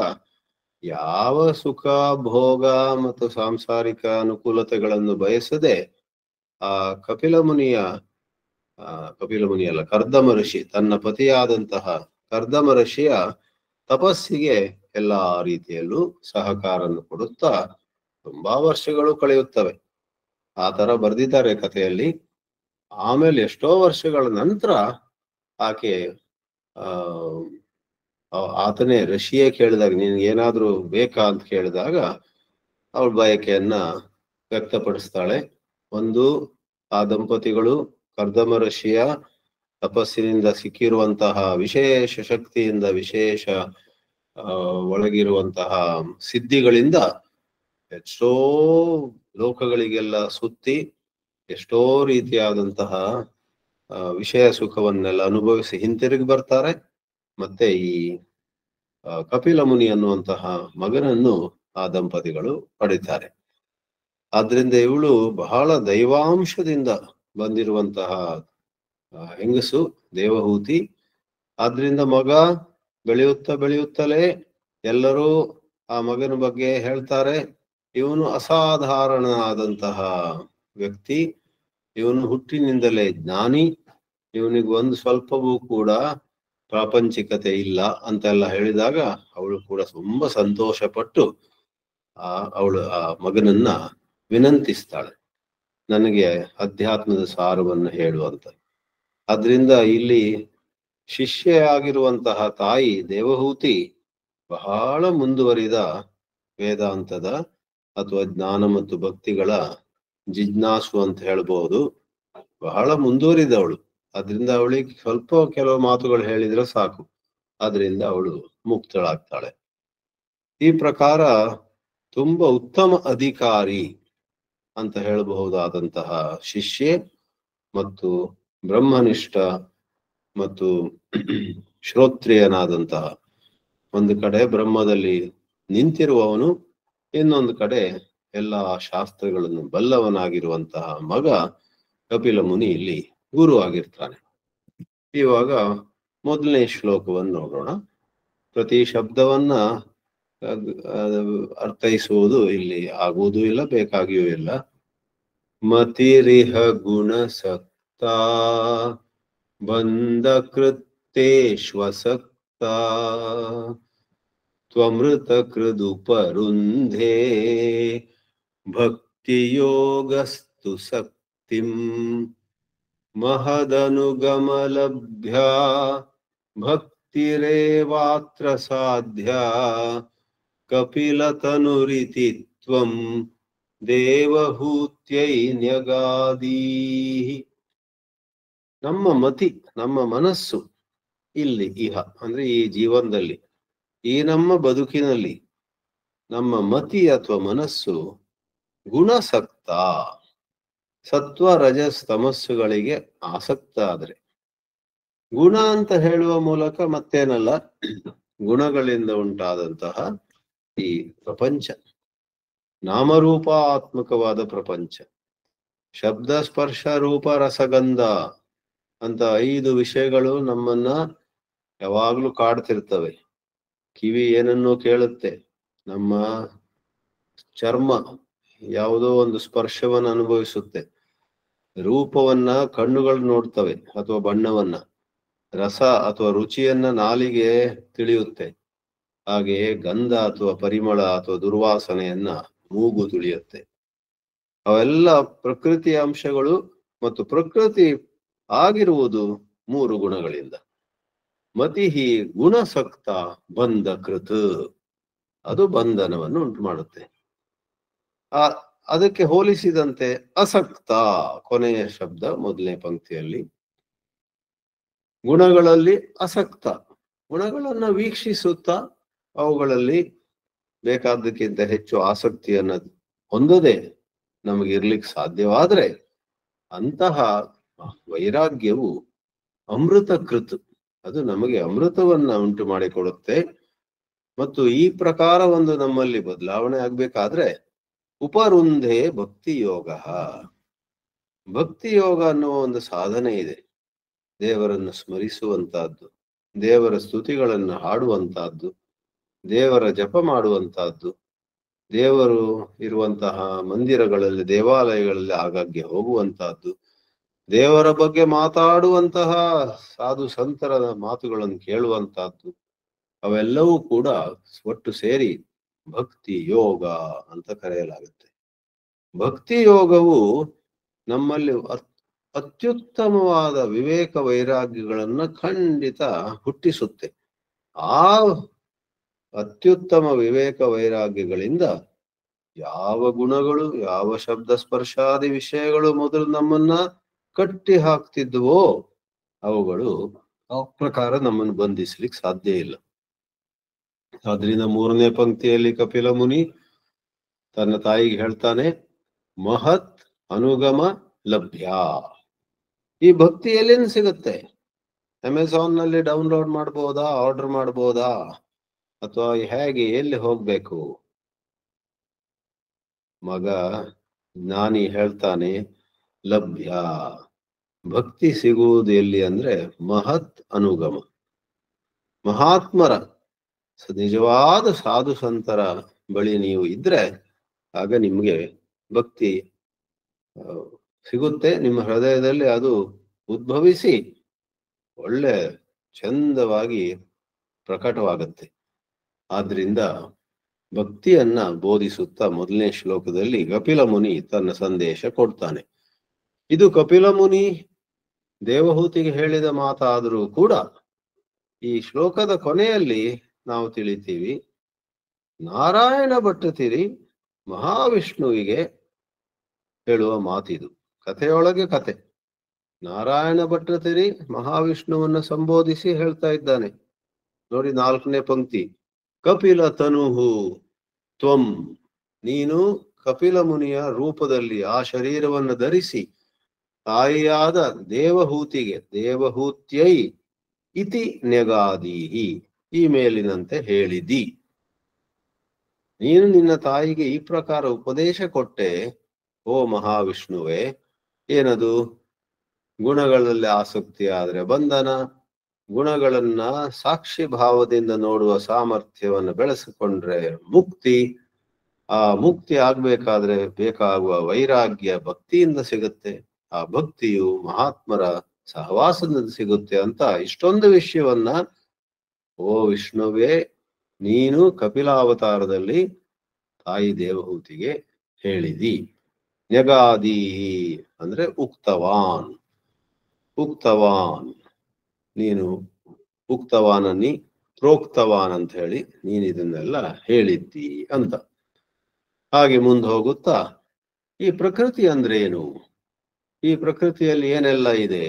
ಯಾವ ಸುಖ ಭೋಗ ಮತ್ತು ಸಾಂಸಾರಿಕ ಅನುಕೂಲತೆಗಳನ್ನು ಬಯಸದೆ ಆ ಕಪಿಲ ಮುನಿಯಲ್ಲ, ಕರ್ದಮ ಋಷಿ, ತನ್ನ ಪತಿಯಾದಂತಹ ಕರ್ದಮ ಋಷಿಯ ತಪಸ್ಸಿಗೆ ಎಲ್ಲಾ ರೀತಿಯಲ್ಲೂ ಸಹಕಾರವನ್ನು ಕೊಡುತ್ತಾ ತುಂಬಾ ವರ್ಷಗಳು ಕಳೆಯುತ್ತವೆ. ಆ ತರ ಬರ್ದಿದ್ದಾರೆ ಕಥೆಯಲ್ಲಿ. ಆಮೇಲೆ ಎಷ್ಟೋ ವರ್ಷಗಳ ನಂತರ ಆಕೆ ಆತನೇ ಋಷಿಯೇ ಕೇಳಿದಾಗ ನಿನ್ಗೆ ಏನಾದ್ರೂ ಬೇಕಾ ಅಂತ ಕೇಳಿದಾಗ ಅವಳ ಬಯಕೆಯನ್ನ ವ್ಯಕ್ತಪಡಿಸ್ತಾಳೆ. ಒಂದು, ಆ ದಂಪತಿಗಳು ಕರ್ದಮ ಋಷಿಯ ತಪಸ್ಸಿನಿಂದ ಸಿಕ್ಕಿರುವಂತಹ ವಿಶೇಷ ಶಕ್ತಿಯಿಂದ, ವಿಶೇಷ ಒಳಗಿರುವಂತಹ ಸಿದ್ಧಿಗಳಿಂದ ಎಷ್ಟೋ ಲೋಕಗಳಿಗೆಲ್ಲ ಸುತ್ತಿ ಎಷ್ಟೋ ರೀತಿಯಾದಂತಹ ವಿಷಯ ಸುಖವನ್ನೆಲ್ಲ ಅನುಭವಿಸಿ ಹಿಂತಿರುಗಿ ಬರ್ತಾರೆ. ಮತ್ತೆ ಈ ಕಪಿಲ ಮುನಿ ಅನ್ನುವಂತಹ ಮಗನನ್ನು ಆ ದಂಪತಿಗಳು ಪಡಿತಾರೆ. ಆದ್ರಿಂದ ಇವಳು ಬಹಳ ದೈವಾಂಶದಿಂದ ಬಂದಿರುವಂತಹ ಹೆಂಗಸು, ದೇವಹೂತಿ. ಆದ್ರಿಂದ ಮಗ ಬೆಳೆಯುತ್ತಲೇ ಎಲ್ಲರೂ ಆ ಮಗನ ಬಗ್ಗೆ ಹೇಳ್ತಾರೆ, ಇವನು ಅಸಾಧಾರಣವಾದಂತಹ ವ್ಯಕ್ತಿ, ಇವನು ಹುಟ್ಟಿನಿಂದಲೇ ಜ್ಞಾನಿ, ಇವನಿಗೆ ಒಂದು ಸ್ವಲ್ಪವೂ ಕೂಡ ಪ್ರಾಪಂಚಿಕತೆ ಇಲ್ಲ ಅಂತೆಲ್ಲ ಹೇಳಿದಾಗ ಅವಳು ಕೂಡ ತುಂಬಾ ಸಂತೋಷ ಪಟ್ಟು ಅವಳು ಆ ಮಗನನ್ನ ವಿನಂತಿಸ್ತಾಳೆ, ನನಗೆ ಅಧ್ಯಾತ್ಮದ ಸಾರವನ್ನು ಹೇಳುವಂತ. ಆದ್ರಿಂದ ಇಲ್ಲಿ ಶಿಷ್ಯೆಯಾಗಿರುವಂತಹ ತಾಯಿ ದೇವಹೂತಿ ಬಹಳ ಮುಂದುವರಿದ ವೇದಾಂತದ ಅಥವಾ ಜ್ಞಾನ ಮತ್ತು ಭಕ್ತಿಗಳ ಜಿಜ್ಞಾಸು ಅಂತ ಹೇಳ್ಬಹುದು, ಬಹಳ ಮುಂದುವರಿದವಳು. ಅದರಿಂದ ಅವಳಿಗೆ ಸ್ವಲ್ಪ ಕೆಲವು ಮಾತುಗಳು ಹೇಳಿದ್ರೆ ಸಾಕು, ಅದರಿಂದ ಅವಳು ಮುಕ್ತಳಾಗ್ತಾಳೆ. ಈ ಪ್ರಕಾರ ತುಂಬಾ ಉತ್ತಮ ಅಧಿಕಾರಿ ಅಂತ ಹೇಳಬಹುದಾದಂತಹ ಶಿಷ್ಯೆ ಮತ್ತು ಬ್ರಹ್ಮನಿಷ್ಠ ಮತ್ತು ಶ್ರೋತ್ರಿಯನಾದಂತಹ, ಒಂದು ಕಡೆ ಬ್ರಹ್ಮದಲ್ಲಿ ನಿಂತಿರುವವನು, ಇನ್ನೊಂದು ಕಡೆ ಎಲ್ಲಾ ಶಾಸ್ತ್ರಗಳನ್ನು ಬಲ್ಲವನಾಗಿರುವಂತಹ ಮಗ ಕಪಿಲ ಮುನಿ ಇಲ್ಲಿ ಗುರು ಆಗಿರ್ತಾನೆ. ಇವಾಗ ಮೊದಲನೇ ಶ್ಲೋಕವನ್ನು ನೋಡೋಣ. ಪ್ರತಿ ಶಬ್ದವನ್ನ ಅರ್ಥೈಸುವುದು ಇಲ್ಲಿ ಆಗುವುದೂ ಇಲ್ಲ, ಬೇಕಾಗಿಯೂ ಇಲ್ಲ. ಮತಿರಿಹ ಗುಣಸಕ್ತ ಬಂಧ ಕೃತ್ತೇಶ್ವಸಕ್ತ ತ್ವಮೃತ ಕೃದುಪರುಂಧೇ ಭಕ್ತಿಯೋಗಸ್ತು ಸಕ್ತಿಂ ಮಹದನುಗಮಲಭ್ಯ ಭಕ್ತಿರೇವಾತ್ರ ಸಾಧ್ಯ ಕಪಿಲತನುರಿತಿ ತ್ವಂ ದೇವಹೂತ್ಯೈ ನ್ಯಗಾದೀ. ನಮ್ಮ ಮತಿ, ನಮ್ಮ ಮನಸ್ಸು ಇಲ್ಲಿ ಇಹ ಅಂದ್ರೆ ಈ ಜೀವನದಲ್ಲಿ, ಈ ನಮ್ಮ ಬದುಕಿನಲ್ಲಿ ನಮ್ಮ ಮತಿ ಅಥವಾ ಮನಸ್ಸು ಗುಣಸಕ್ತ, ಸತ್ವ ರಜಸ್ ತಮಸ್ಸುಗಳಿಗೆ ಆಸಕ್ತ ಆದ್ರೆ, ಗುಣ ಅಂತ ಹೇಳುವ ಮೂಲಕ ಮತ್ತೇನಲ್ಲ, ಗುಣಗಳಿಂದ ಉಂಟಾದಂತಹ ಈ ಪ್ರಪಂಚ, ನಾಮರೂಪಾತ್ಮಕವಾದ ಪ್ರಪಂಚ, ಶಬ್ದ ಸ್ಪರ್ಶ ರೂಪ ರಸಗಂಧ ಅಂತ 5 ವಿಷಯಗಳು ನಮ್ಮನ್ನ ಯಾವಾಗ್ಲೂ ಕಾಡ್ತಿರ್ತವೆ. ಕಿವಿ ಏನನ್ನೋ ಕೇಳುತ್ತೆ, ನಮ್ಮ ಚರ್ಮ ಯಾವುದೋ ಒಂದು ಸ್ಪರ್ಶವನ್ನು ಅನುಭವಿಸುತ್ತೆ, ರೂಪವನ್ನ ಕಣ್ಣುಗಳು ನೋಡ್ತವೆ ಅಥವಾ ಬಣ್ಣವನ್ನ, ರಸ ಅಥವಾ ರುಚಿಯನ್ನ ನಾಲಿಗೆ ತಿಳಿಯುತ್ತೆ, ಹಾಗೆಯೇ ಗಂಧ ಅಥವಾ ಪರಿಮಳ ಅಥವಾ ದುರ್ವಾಸನೆಯನ್ನ ಮೂಗು ತಿಳಿಯುತ್ತೆ. ಅವೆಲ್ಲ ಪ್ರಕೃತಿಯ ಅಂಶಗಳು ಮತ್ತು ಪ್ರಕೃತಿ ಆಗಿರುವುದು 3 ಗುಣಗಳಿಂದ. ಮತಿಹಿ ಗುಣಸಕ್ತ ಬಂಧ ಕೃತ್, ಅದು ಬಂಧನವನ್ನು ಉಂಟು ಮಾಡುತ್ತೆ. ಅದಕ್ಕೆ ಹೋಲಿಸಿದಂತೆ ಅಸಕ್ತ, ಕೊನೆಯ ಶಬ್ದ ಮೊದಲನೇ ಪಂಕ್ತಿಯಲ್ಲಿ, ಗುಣಗಳಲ್ಲಿ ಅಸಕ್ತ, ಗುಣಗಳನ್ನ ವೀಕ್ಷಿಸುತ್ತಾ ಅವುಗಳಲ್ಲಿ ಬೇಕಾದಕ್ಕಿಂತ ಹೆಚ್ಚು ಆಸಕ್ತಿಯನ್ನ ಹೊಂದದೆ ನಮಗೆ ಇರ್ಲಿಕ್ಕೆ ಸಾಧ್ಯವಾದ್ರೆ ಅಂತಹ ವೈರಾಗ್ಯವು ಅಮೃತ ಕೃತ್, ಅದು ನಮಗೆ ಅಮೃತವನ್ನ ಉಂಟು ಮಾಡಿಕೊಡುತ್ತೆ. ಮತ್ತು ಈ ಪ್ರಕಾರ ಒಂದು ನಮ್ಮಲ್ಲಿ ಬದಲಾವಣೆ ಆಗ್ಬೇಕಾದ್ರೆ ಉಪರುಂಧೆ ಭಕ್ತಿ ಯೋಗ, ಭಕ್ತಿ ಯೋಗ ಅನ್ನುವ ಒಂದು ಸಾಧನೆ ಇದೆ. ದೇವರನ್ನು ಸ್ಮರಿಸುವಂತಹದ್ದು, ದೇವರ ಸ್ತುತಿಗಳನ್ನು ಹಾಡುವಂತಹದ್ದು, ದೇವರ ಜಪ ಮಾಡುವಂತಹದ್ದು, ದೇವರು ಇರುವಂತಹ ಮಂದಿರಗಳಲ್ಲಿ, ದೇವಾಲಯಗಳಲ್ಲಿ ಆಗಾಗ್ಗೆ ಹೋಗುವಂತಹದ್ದು, ದೇವರ ಬಗ್ಗೆ ಮಾತಾಡುವಂತಹ ಸಾಧು ಸಂತರ ಮಾತುಗಳನ್ನು ಕೇಳುವಂತಹದ್ದು, ಅವೆಲ್ಲವೂ ಕೂಡ ಒಟ್ಟು ಸೇರಿ ಭಕ್ತಿ ಯೋಗ ಅಂತ ಕರೆಯಲಾಗುತ್ತೆ. ಭಕ್ತಿ ಯೋಗವು ನಮ್ಮಲ್ಲಿ ಅತ್ಯುತ್ತಮವಾದ ವಿವೇಕ ವೈರಾಗ್ಯಗಳನ್ನ ಖಂಡಿತ ಹುಟ್ಟಿಸುತ್ತೆ. ಆ ಅತ್ಯುತ್ತಮ ವಿವೇಕ ವೈರಾಗ್ಯಗಳಿಂದ ಯಾವ ಗುಣಗಳು, ಯಾವ ಶಬ್ದ ಸ್ಪರ್ಶಾದಿ ವಿಷಯಗಳು ಮೊದಲು ನಮ್ಮನ್ನ ಕಟ್ಟಿ ಹಾಕ್ತಿದ್ವೋ ಅವುಗಳು ಆ ಪ್ರಕಾರ ನಮ್ಮನ್ನು ಬಂಧಿಸ್ಲಿಕ್ಕೆ ಸಾಧ್ಯ ಇಲ್ಲ. ಆದ್ರಿಂದ 3ನೇ ಪಂಕ್ತಿಯಲ್ಲಿ ಕಪಿಲ ಮುನಿ ತನ್ನ ತಾಯಿಗೆ ಹೇಳ್ತಾನೆ, ಮಹತ್ ಅನುಗಮ ಲಭ್ಯ. ಈ ಭಕ್ತಿ ಎಲ್ಲಿಂದ ಸಿಗುತ್ತೆ? ಅಮೆಝಾನ್ ನಲ್ಲಿ ಡೌನ್ಲೋಡ್ ಮಾಡ್ಬೋದಾ, ಆರ್ಡರ್ ಮಾಡ್ಬೋದಾ, ಅಥವಾ ಹೇಗೆ, ಎಲ್ಲಿ ಹೋಗ್ಬೇಕು? ಮಗ ಜ್ಞಾನಿ ಹೇಳ್ತಾನೆ, ಲಭ್ಯ. ಭಕ್ತಿ ಸಿಗುವುದು ಎಲ್ಲಿ ಅಂದ್ರೆ ಮಹತ್ ಅನುಗಮ, ಮಹಾತ್ಮರ ನಿಜವಾದ ಸಾಧು ಸಂತರ ಬಳಿ ನೀವು ಇದ್ರೆ ಆಗ ನಿಮ್ಗೆ ಭಕ್ತಿ ಸಿಗುತ್ತೆ. ನಿಮ್ಮ ಹೃದಯದಲ್ಲಿ ಅದು ಉದ್ಭವಿಸಿ ಒಳ್ಳೆ ಚಂದವಾಗಿ ಪ್ರಕಟವಾಗುತ್ತೆ. ಆದ್ರಿಂದ ಭಕ್ತಿಯನ್ನ ಬೋಧಿಸುತ್ತಾ 1ನೇ ಶ್ಲೋಕದಲ್ಲಿ ಕಪಿಲ ಮುನಿ ತನ್ನ ಸಂದೇಶ ಕೊಡ್ತಾನೆ. ಇದು ಕಪಿಲ ಮುನಿ ದೇವಹೂತಿಗೆ ಹೇಳಿದ ಮಾತಾದರೂ ಕೂಡ ಈ ಶ್ಲೋಕದ ಕೊನೆಯಲ್ಲಿ ನಾವು ತಿಳಿತೀವಿ, ನಾರಾಯಣ ಭಟ್ಟತಿರಿ ಮಹಾವಿಷ್ಣುವಿಗೆ ಹೇಳುವ ಮಾತಿದು. ಕಥೆಯೊಳಗೆ ಕತೆ. ನಾರಾಯಣ ಭಟ್ಟತಿರಿ ಮಹಾವಿಷ್ಣುವನ್ನ ಸಂಬೋಧಿಸಿ ಹೇಳ್ತಾ ಇದ್ದಾನೆ. ನೋಡಿ 4ನೇ ಪಂಕ್ತಿ, ಕಪಿಲ ತನುಹು ತ್ವಂ. ನೀನು ಕಪಿಲ ಮುನಿಯ ರೂಪದಲ್ಲಿ ಆ ಶರೀರವನ್ನು ಧರಿಸಿ ತಾಯಿಯಾದ ದೇವಹೂತಿಗೆ, ದೇವಹೂತ್ಯೈ ಇತಿ ನೆಗಾದೀಹಿ, ಈ ಮೇಲಿನಂತೆ ಹೇಳಿದಿ. ನೀನು ನಿನ್ನ ತಾಯಿಗೆ ಈ ಪ್ರಕಾರ ಉಪದೇಶ ಕೊಟ್ಟೆ, ಓ ಮಹಾವಿಷ್ಣುವೆ. ಏನದು? ಗುಣಗಳಲ್ಲಿ ಆಸಕ್ತಿ ಆದ್ರೆ ಬಂಧನ, ಗುಣಗಳನ್ನ ಸಾಕ್ಷಿ ಭಾವದಿಂದ ನೋಡುವ ಸಾಮರ್ಥ್ಯವನ್ನು ಬೆಳೆಸಿಕೊಂಡ್ರೆ ಮುಕ್ತಿ. ಆ ಮುಕ್ತಿ ಆಗ್ಬೇಕಾದ್ರೆ ಬೇಕಾಗುವ ವೈರಾಗ್ಯ ಭಕ್ತಿಯಿಂದ ಸಿಗುತ್ತೆ. ಆ ಭಕ್ತಿಯು ಮಹಾತ್ಮರ ಸಹವಾಸದಿಂದ ಸಿಗುತ್ತೆ ಅಂತ ಇಷ್ಟೊಂದು ವಿಷಯವನ್ನ ಓ ವಿಷ್ಣುವೇ ನೀನು ಕಪಿಲಾವತಾರದಲ್ಲಿ ತಾಯಿ ದೇವಹೂತಿಗೆ ಹೇಳಿದಿ. ನ್ಯಗಾದಿ ಅಂದ್ರೆ ಉಕ್ತವಾನ್, ಉಕ್ತವಾನ್ ನೀನು, ಉಕ್ತವಾನನಿ ಪ್ರೋಕ್ತವಾನ್ ಅಂತ ಹೇಳಿ ನೀನು ಇದನ್ನೆಲ್ಲ ಹೇಳಿದ್ದಿ ಅಂತ. ಹಾಗೆ ಮುಂದೆ ಹೋಗುತ್ತಾ ಈ ಪ್ರಕೃತಿ ಅಂದ್ರೆ ಏನು, ಈ ಪ್ರಕೃತಿಯಲ್ಲಿ ಏನೆಲ್ಲ ಇದೆ,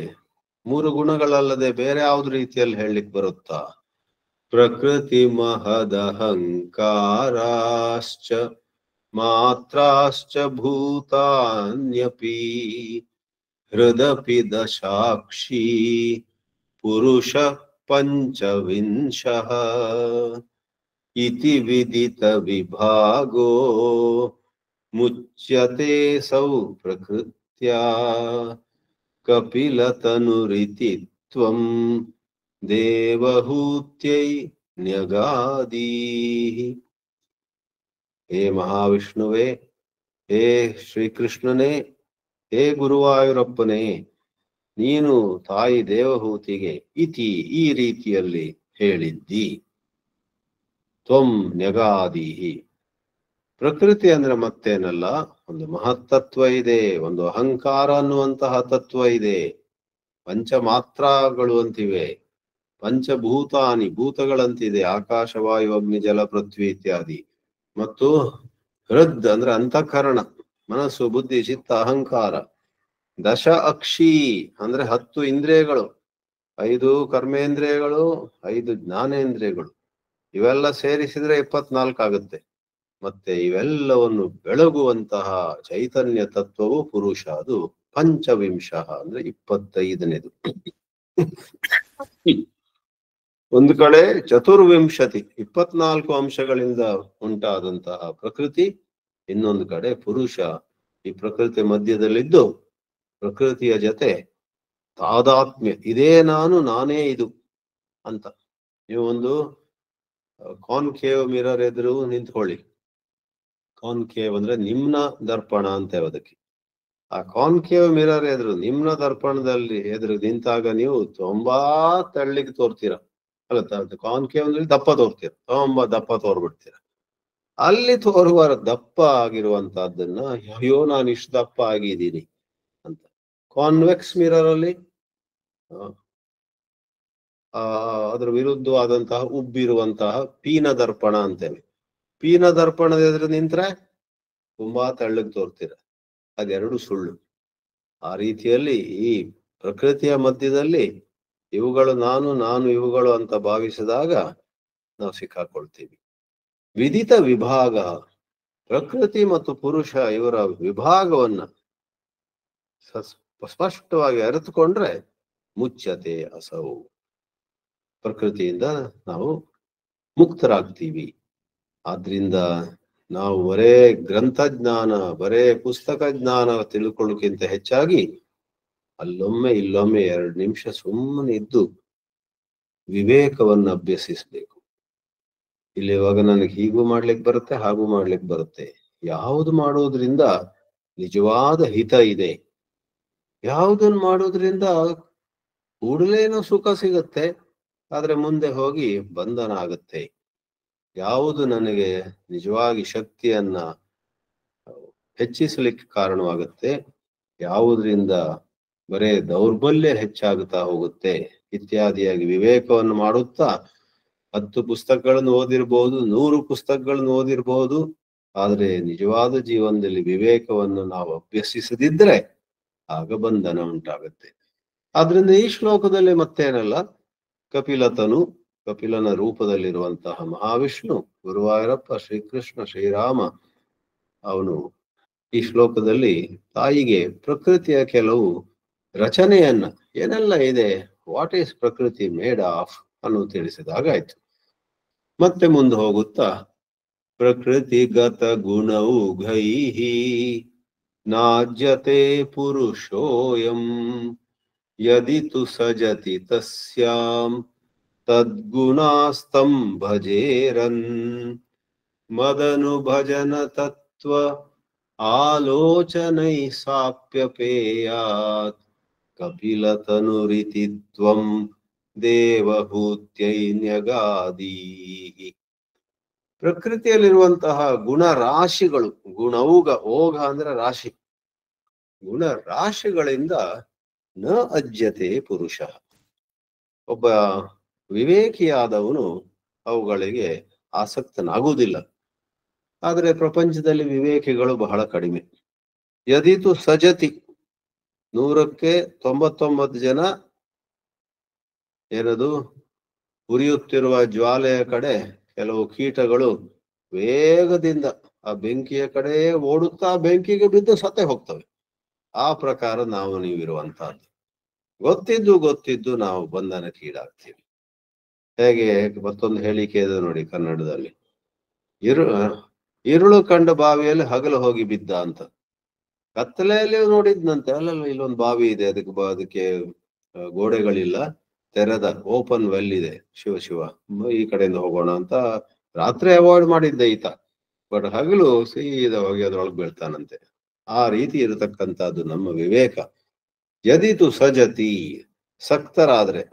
3 ಗುಣಗಳಲ್ಲದೆ ಬೇರೆ ಯಾವ್ದು ರೀತಿಯಲ್ಲಿ ಹೇಳಲಿಕ್ಕೆ ಬರುತ್ತಾ? ಪ್ರಕೃತಿ ಮಹದಹಂಕಾರಾಶ್ಚ ಮಾತ್ರಾಶ್ಚ ಭೂತಾನ್ಯಪಿ ಹೃದಪಿ ದಶಾಕ್ಷಿ ಪುರುಷ ಪಂಚವಿಂಶಃ ಇತಿ ವಿದಿತ ವಿಭಾಗೋ ಮುಚ್ಯತೆ ಸೌ ಪ್ರಕೃತ್ಯಾ ಕಪಿಲತನುರಿತಿ ತ್ವಂ ದೇವಹೂತ್ಯೈ ನ್ಯಗಾದೀಹಿ. ಹೇ ಮಹಾವಿಷ್ಣುವೇ, ಹೇ ಶ್ರೀಕೃಷ್ಣನೇ, ಹೇ ಗುರುವಾಯೂರಪ್ಪನೇ, ನೀನು ತಾಯಿ ದೇವಹೂತಿಗೆ ಇತಿ ಈ ರೀತಿಯಲ್ಲಿ ಹೇಳಿದ್ದಿ. ತ್ವಂ ನ್ಯಗಾದೀಹಿ. ಪ್ರಕೃತಿ ಅಂದ್ರೆ ಮತ್ತೇನಲ್ಲ, ಒಂದು ಮಹತ್ತತ್ವ ಇದೆ, ಒಂದು ಅಹಂಕಾರ ಅನ್ನುವಂತಹ ತತ್ವ ಇದೆ, ಪಂಚಮಾತ್ರಗಳು ಅಂತಿವೆ, ಪಂಚಭೂತಾನಿ ಭೂತಗಳಂತಿದೆ, ಆಕಾಶ ವಾಯು ಅಗ್ನಿ ಜಲ ಪೃಥ್ವಿ ಇತ್ಯಾದಿ. ಮತ್ತು ಹೃದ್ ಅಂದ್ರೆ ಅಂತಃಕರಣ, ಮನಸ್ಸು ಬುದ್ಧಿ ಚಿತ್ತ ಅಹಂಕಾರ. ದಶ ಅಕ್ಷಿ ಅಂದ್ರೆ 10 ಇಂದ್ರಿಯಗಳು, 5 ಕರ್ಮೇಂದ್ರಿಯಗಳು, 5 ಜ್ಞಾನೇಂದ್ರಿಯಗಳು. ಇವೆಲ್ಲ ಸೇರಿಸಿದ್ರೆ 24 ಆಗುತ್ತೆ. ಮತ್ತೆ ಇವೆಲ್ಲವನ್ನು ಬೆಳಗುವಂತಹ ಚೈತನ್ಯ ತತ್ವವು ಪುರುಷ, ಅದು ಪಂಚವಿಂಶ ಅಂದ್ರೆ 25ನೇದು. ಒಂದು ಕಡೆ ಚತುರ್ವಿಂಶತಿ 24 ಅಂಶಗಳಿಂದ ಉಂಟಾದಂತಹ ಪ್ರಕೃತಿ, ಇನ್ನೊಂದು ಕಡೆ ಪುರುಷ ಈ ಪ್ರಕೃತಿ ಮಧ್ಯದಲ್ಲಿದ್ದು ಪ್ರಕೃತಿಯ ಜೊತೆ ತಾದಾತ್ಮ್ಯ, ಇದೇ ನಾನು, ನಾನೇ ಇದು ಅಂತ. ನೀವು ಒಂದು ಕಾನ್ಕೇವ್ ಮಿರರ್ ಎದುರು ನಿಂತ್ಕೊಳ್ಳಿ. ಕಾನ್ಕೇವ್ ಅಂದ್ರೆ ನಿಮ್ನ ದರ್ಪಣ ಅಂತ ಅದಕ್ಕೆ. ಆ ಕಾನ್ಕೇವ್ ಮಿರರ್ ಎದುರು, ನಿಮ್ನ ದರ್ಪಣದಲ್ಲಿ ಎದುರು ನಿಂತಾಗ ನೀವು ತುಂಬಾ ತೆಳ್ಳಗೆ ತೋರ್ತೀರ ಅಲ್ಲ, ಕಾನ್ಕೇವ್ ಅಂದ್ರೆ ದಪ್ಪ ತೋರ್ತೀರ, ತುಂಬಾ ದಪ್ಪ ತೋರ್ಬಿಡ್ತೀರ. ಅಲ್ಲಿ ತೋರುವ ದಪ್ಪ ಆಗಿರುವಂತಹದ್ದನ್ನ ಅಯ್ಯೋ ನಾನು ಇಷ್ಟು ದಪ್ಪ ಆಗಿದ್ದೀನಿ ಅಂತ. ಕಾನ್ವೆಕ್ಸ್ ಮಿರರ್ ಅಲ್ಲಿ ಅದರ ವಿರುದ್ಧವಾದಂತಹ ಉಬ್ಬಿರುವಂತಹ ಪೀನದರ್ಪಣ ಅಂತೇವೆ. ಪೀನದರ್ಪಣದ ಎದುರು ನಿಂತ್ರೆ ತುಂಬಾ ತೆಳ್ಳಗೆ ತೋರ್ತೀರ, ಅದೆರಡು ಸುಳ್ಳು. ಆ ರೀತಿಯಲ್ಲಿ ಈ ಪ್ರಕೃತಿಯ ಮಧ್ಯದಲ್ಲಿ ಇವುಗಳು ನಾನು ನಾನು ಇವುಗಳು ಅಂತ ಭಾವಿಸಿದಾಗ ನಾವು ಸಿಕ್ಕಾಕೊಳ್ತೀವಿ. ವಿದಿತ ವಿಭಾಗ, ಪ್ರಕೃತಿ ಮತ್ತು ಪುರುಷ ಇವರ ವಿಭಾಗವನ್ನ ಸ್ಪಷ್ಟವಾಗಿ ಅರಿತುಕೊಂಡ್ರೆ ಮುಚ್ಚತೆ ಅಸೌ, ಪ್ರಕೃತಿಯಿಂದ ನಾವು ಮುಕ್ತರಾಗ್ತೀವಿ. ಆದ್ರಿಂದ ನಾವು ಬರೇ ಗ್ರಂಥಜ್ಞಾನ, ಬರೇ ಪುಸ್ತಕ ಜ್ಞಾನ ತಿಳ್ಕೊಳ್ಳೋಕ್ಕಿಂತ ಹೆಚ್ಚಾಗಿ ಅಲ್ಲೊಮ್ಮೆ ಇಲ್ಲೊಮ್ಮೆ 2 ನಿಮಿಷ ಸುಮ್ಮನೆ ಇದ್ದು ವಿವೇಕವನ್ನು ಅಭ್ಯಸಿಸ್ಬೇಕು. ಇಲ್ಲಿ ಇವಾಗ ನನಗೆ ಹೀಗೂ ಮಾಡ್ಲಿಕ್ಕೆ ಬರುತ್ತೆ, ಹಾಗೂ ಮಾಡ್ಲಿಕ್ಕೆ ಬರುತ್ತೆ. ಯಾವುದು ಮಾಡೋದ್ರಿಂದ ನಿಜವಾದ ಹಿತ ಇದೆ, ಯಾವುದನ್ನು ಮಾಡೋದ್ರಿಂದ ಕೂಡಲೇನೋ ಸುಖ ಸಿಗುತ್ತೆ, ಆದ್ರೆ ಮುಂದೆ ಹೋಗಿ ಬಂಧನ ಆಗುತ್ತೆ. ಯಾವುದು ನನಗೆ ನಿಜವಾಗಿ ಶಕ್ತಿಯನ್ನ ಹೆಚ್ಚಿಸಲಿಕ್ಕೆ ಕಾರಣವಾಗುತ್ತೆ, ಯಾವುದರಿಂದ ಬರೇ ದೌರ್ಬಲ್ಯ ಹೆಚ್ಚಾಗುತ್ತಾ ಹೋಗುತ್ತೆ ಇತ್ಯಾದಿಯಾಗಿ ವಿವೇಕವನ್ನು ಮಾಡುತ್ತಾ 10 ಪುಸ್ತಕಗಳನ್ನು ಓದಿರ್ಬಹುದು, 100 ಪುಸ್ತಕಗಳನ್ನು ಓದಿರ್ಬಹುದು, ಆದ್ರೆ ನಿಜವಾದ ಜೀವನದಲ್ಲಿ ವಿವೇಕವನ್ನು ನಾವು ಅಭ್ಯಸಿಸದಿದ್ರೆ ಆಗ ಬಂಧನ ಉಂಟಾಗುತ್ತೆ. ಆದ್ರಿಂದ ಈ ಶ್ಲೋಕದಲ್ಲಿ ಮತ್ತೇನಲ್ಲ, ಕಪಿಲತನು, ಕಪಿಲನ ರೂಪದಲ್ಲಿರುವಂತಹ ಮಹಾವಿಷ್ಣು, ಗುರುವಾಯೂರಪ್ಪ, ಶ್ರೀಕೃಷ್ಣ, ಶ್ರೀರಾಮ, ಅವನು ಈ ಶ್ಲೋಕದಲ್ಲಿ ತಾಯಿಗೆ ಪ್ರಕೃತಿಯ ಕೆಲವು ರಚನೆಯನ್ನ ಏನೆಲ್ಲ ಇದೆ, ವಾಟ್ ಈಸ್ ಪ್ರಕೃತಿ ಮೇಡ್ ಆಫ್ ಅನ್ನೋದು ತಿಳಿಸಿದಾಗಾಯ್ತು. ಮತ್ತೆ ಮುಂದೆ ಹೋಗುತ್ತಾ ಪ್ರಕೃತಿಗತ ಗುಣೌಘೈಹಿ ನಾಜ್ಯತೆ ಪುರುಷೋಯಂ ಯದಿ ತು ಸಜತಿ ತಸ್ಯಾಂ ತದ್ಗುಣಾಸ್ತಂ ಭಜೇರನ್ ಮದನುಭಜನ ತತ್ವ ಆಲೋಚನೈ ಸಾಪ್ಯಪೇಯಾತ್ ಕಪಿಲತನುರಿತಿ ತ್ವಂ ದೇವಹೂತ್ಯೈನ್ಯಗಾದೀ. ಪ್ರಕೃತಿಯಲ್ಲಿರುವಂತಹ ಗುಣ ರಾಶಿಗಳು, ಗುಣೌಘ, ಓಘ ಅಂದ್ರೆ ರಾಶಿ, ಗುಣ ರಾಶಿಗಳಿಂದ ನ ಅಜ್ಯತೆ ಪುರುಷ, ಒಬ್ಬ ವಿವೇಕಿಯಾದವನು ಅವುಗಳಿಗೆ ಆಸಕ್ತನಾಗುವುದಿಲ್ಲ. ಆದರೆ ಪ್ರಪಂಚದಲ್ಲಿ ವಿವೇಕಿಗಳು ಬಹಳ ಕಡಿಮೆ. ಯದಿತು ಸಜತಿ, 100ಕ್ಕೆ 99 ಜನ ಏನದು ಉರಿಯುತ್ತಿರುವ ಜ್ವಾಲೆಯ ಕಡೆ ಕೆಲವು ಕೀಟಗಳು ವೇಗದಿಂದ ಆ ಬೆಂಕಿಯ ಕಡೆ ಓಡುತ್ತಾ ಬೆಂಕಿಗೆ ಬಿದ್ದು ಸತ್ತೇ ಹೋಗ್ತವೆ. ಆ ಪ್ರಕಾರ ನಾವು ನೀವಿರುವಂತಹದ್ದು. ಗೊತ್ತಿದ್ದು ನಾವು ಬಂಧನಕ್ಕೀಡಾಗ್ತೀವಿ. ಹೇಗೆ ಮತ್ತೊಂದು ಹೇಳಿಕೆ ಇದೆ ನೋಡಿ ಕನ್ನಡದಲ್ಲಿ, ഇരുಳು ಕಂಡ ಬಾವಿಯಲ್ಲಿ ಹಗಲು ಹೋಗಿ ಬಿದ್ದ ಅಂತ. ಕತ್ತಲೆಯಲ್ಲಿ ನೋಡಿದ್ನಂತೆ, ಅಲ್ಲಲ್ಲ ಇಲ್ಲೊಂದು ಬಾವಿ ಇದೆ, ಅದಕ್ಕೆ ಗೋಡೆಗಳಿಲ್ಲ, ತೆರೆದ ಓಪನ್ ವೆಲ್ ಇದೆ, ಶಿವ ಈ ಕಡೆಯಿಂದ ಹೋಗೋಣ ಅಂತ ರಾತ್ರಿ ಅವಾಯ್ಡ್ ಮಾಡಿದ್ದೆ ಈತ. ಬಟ್ ಹಗಲು ಸೀದಾ ಹೋಗಿ ಅದ್ರೊಳಗೆ ಬೀಳ್ತಾನಂತೆ. ಆ ರೀತಿ ಇರತಕ್ಕಂಥದ್ದು ನಮ್ಮ ವಿವೇಕ. ಯದಿತು ಸಜತಿ,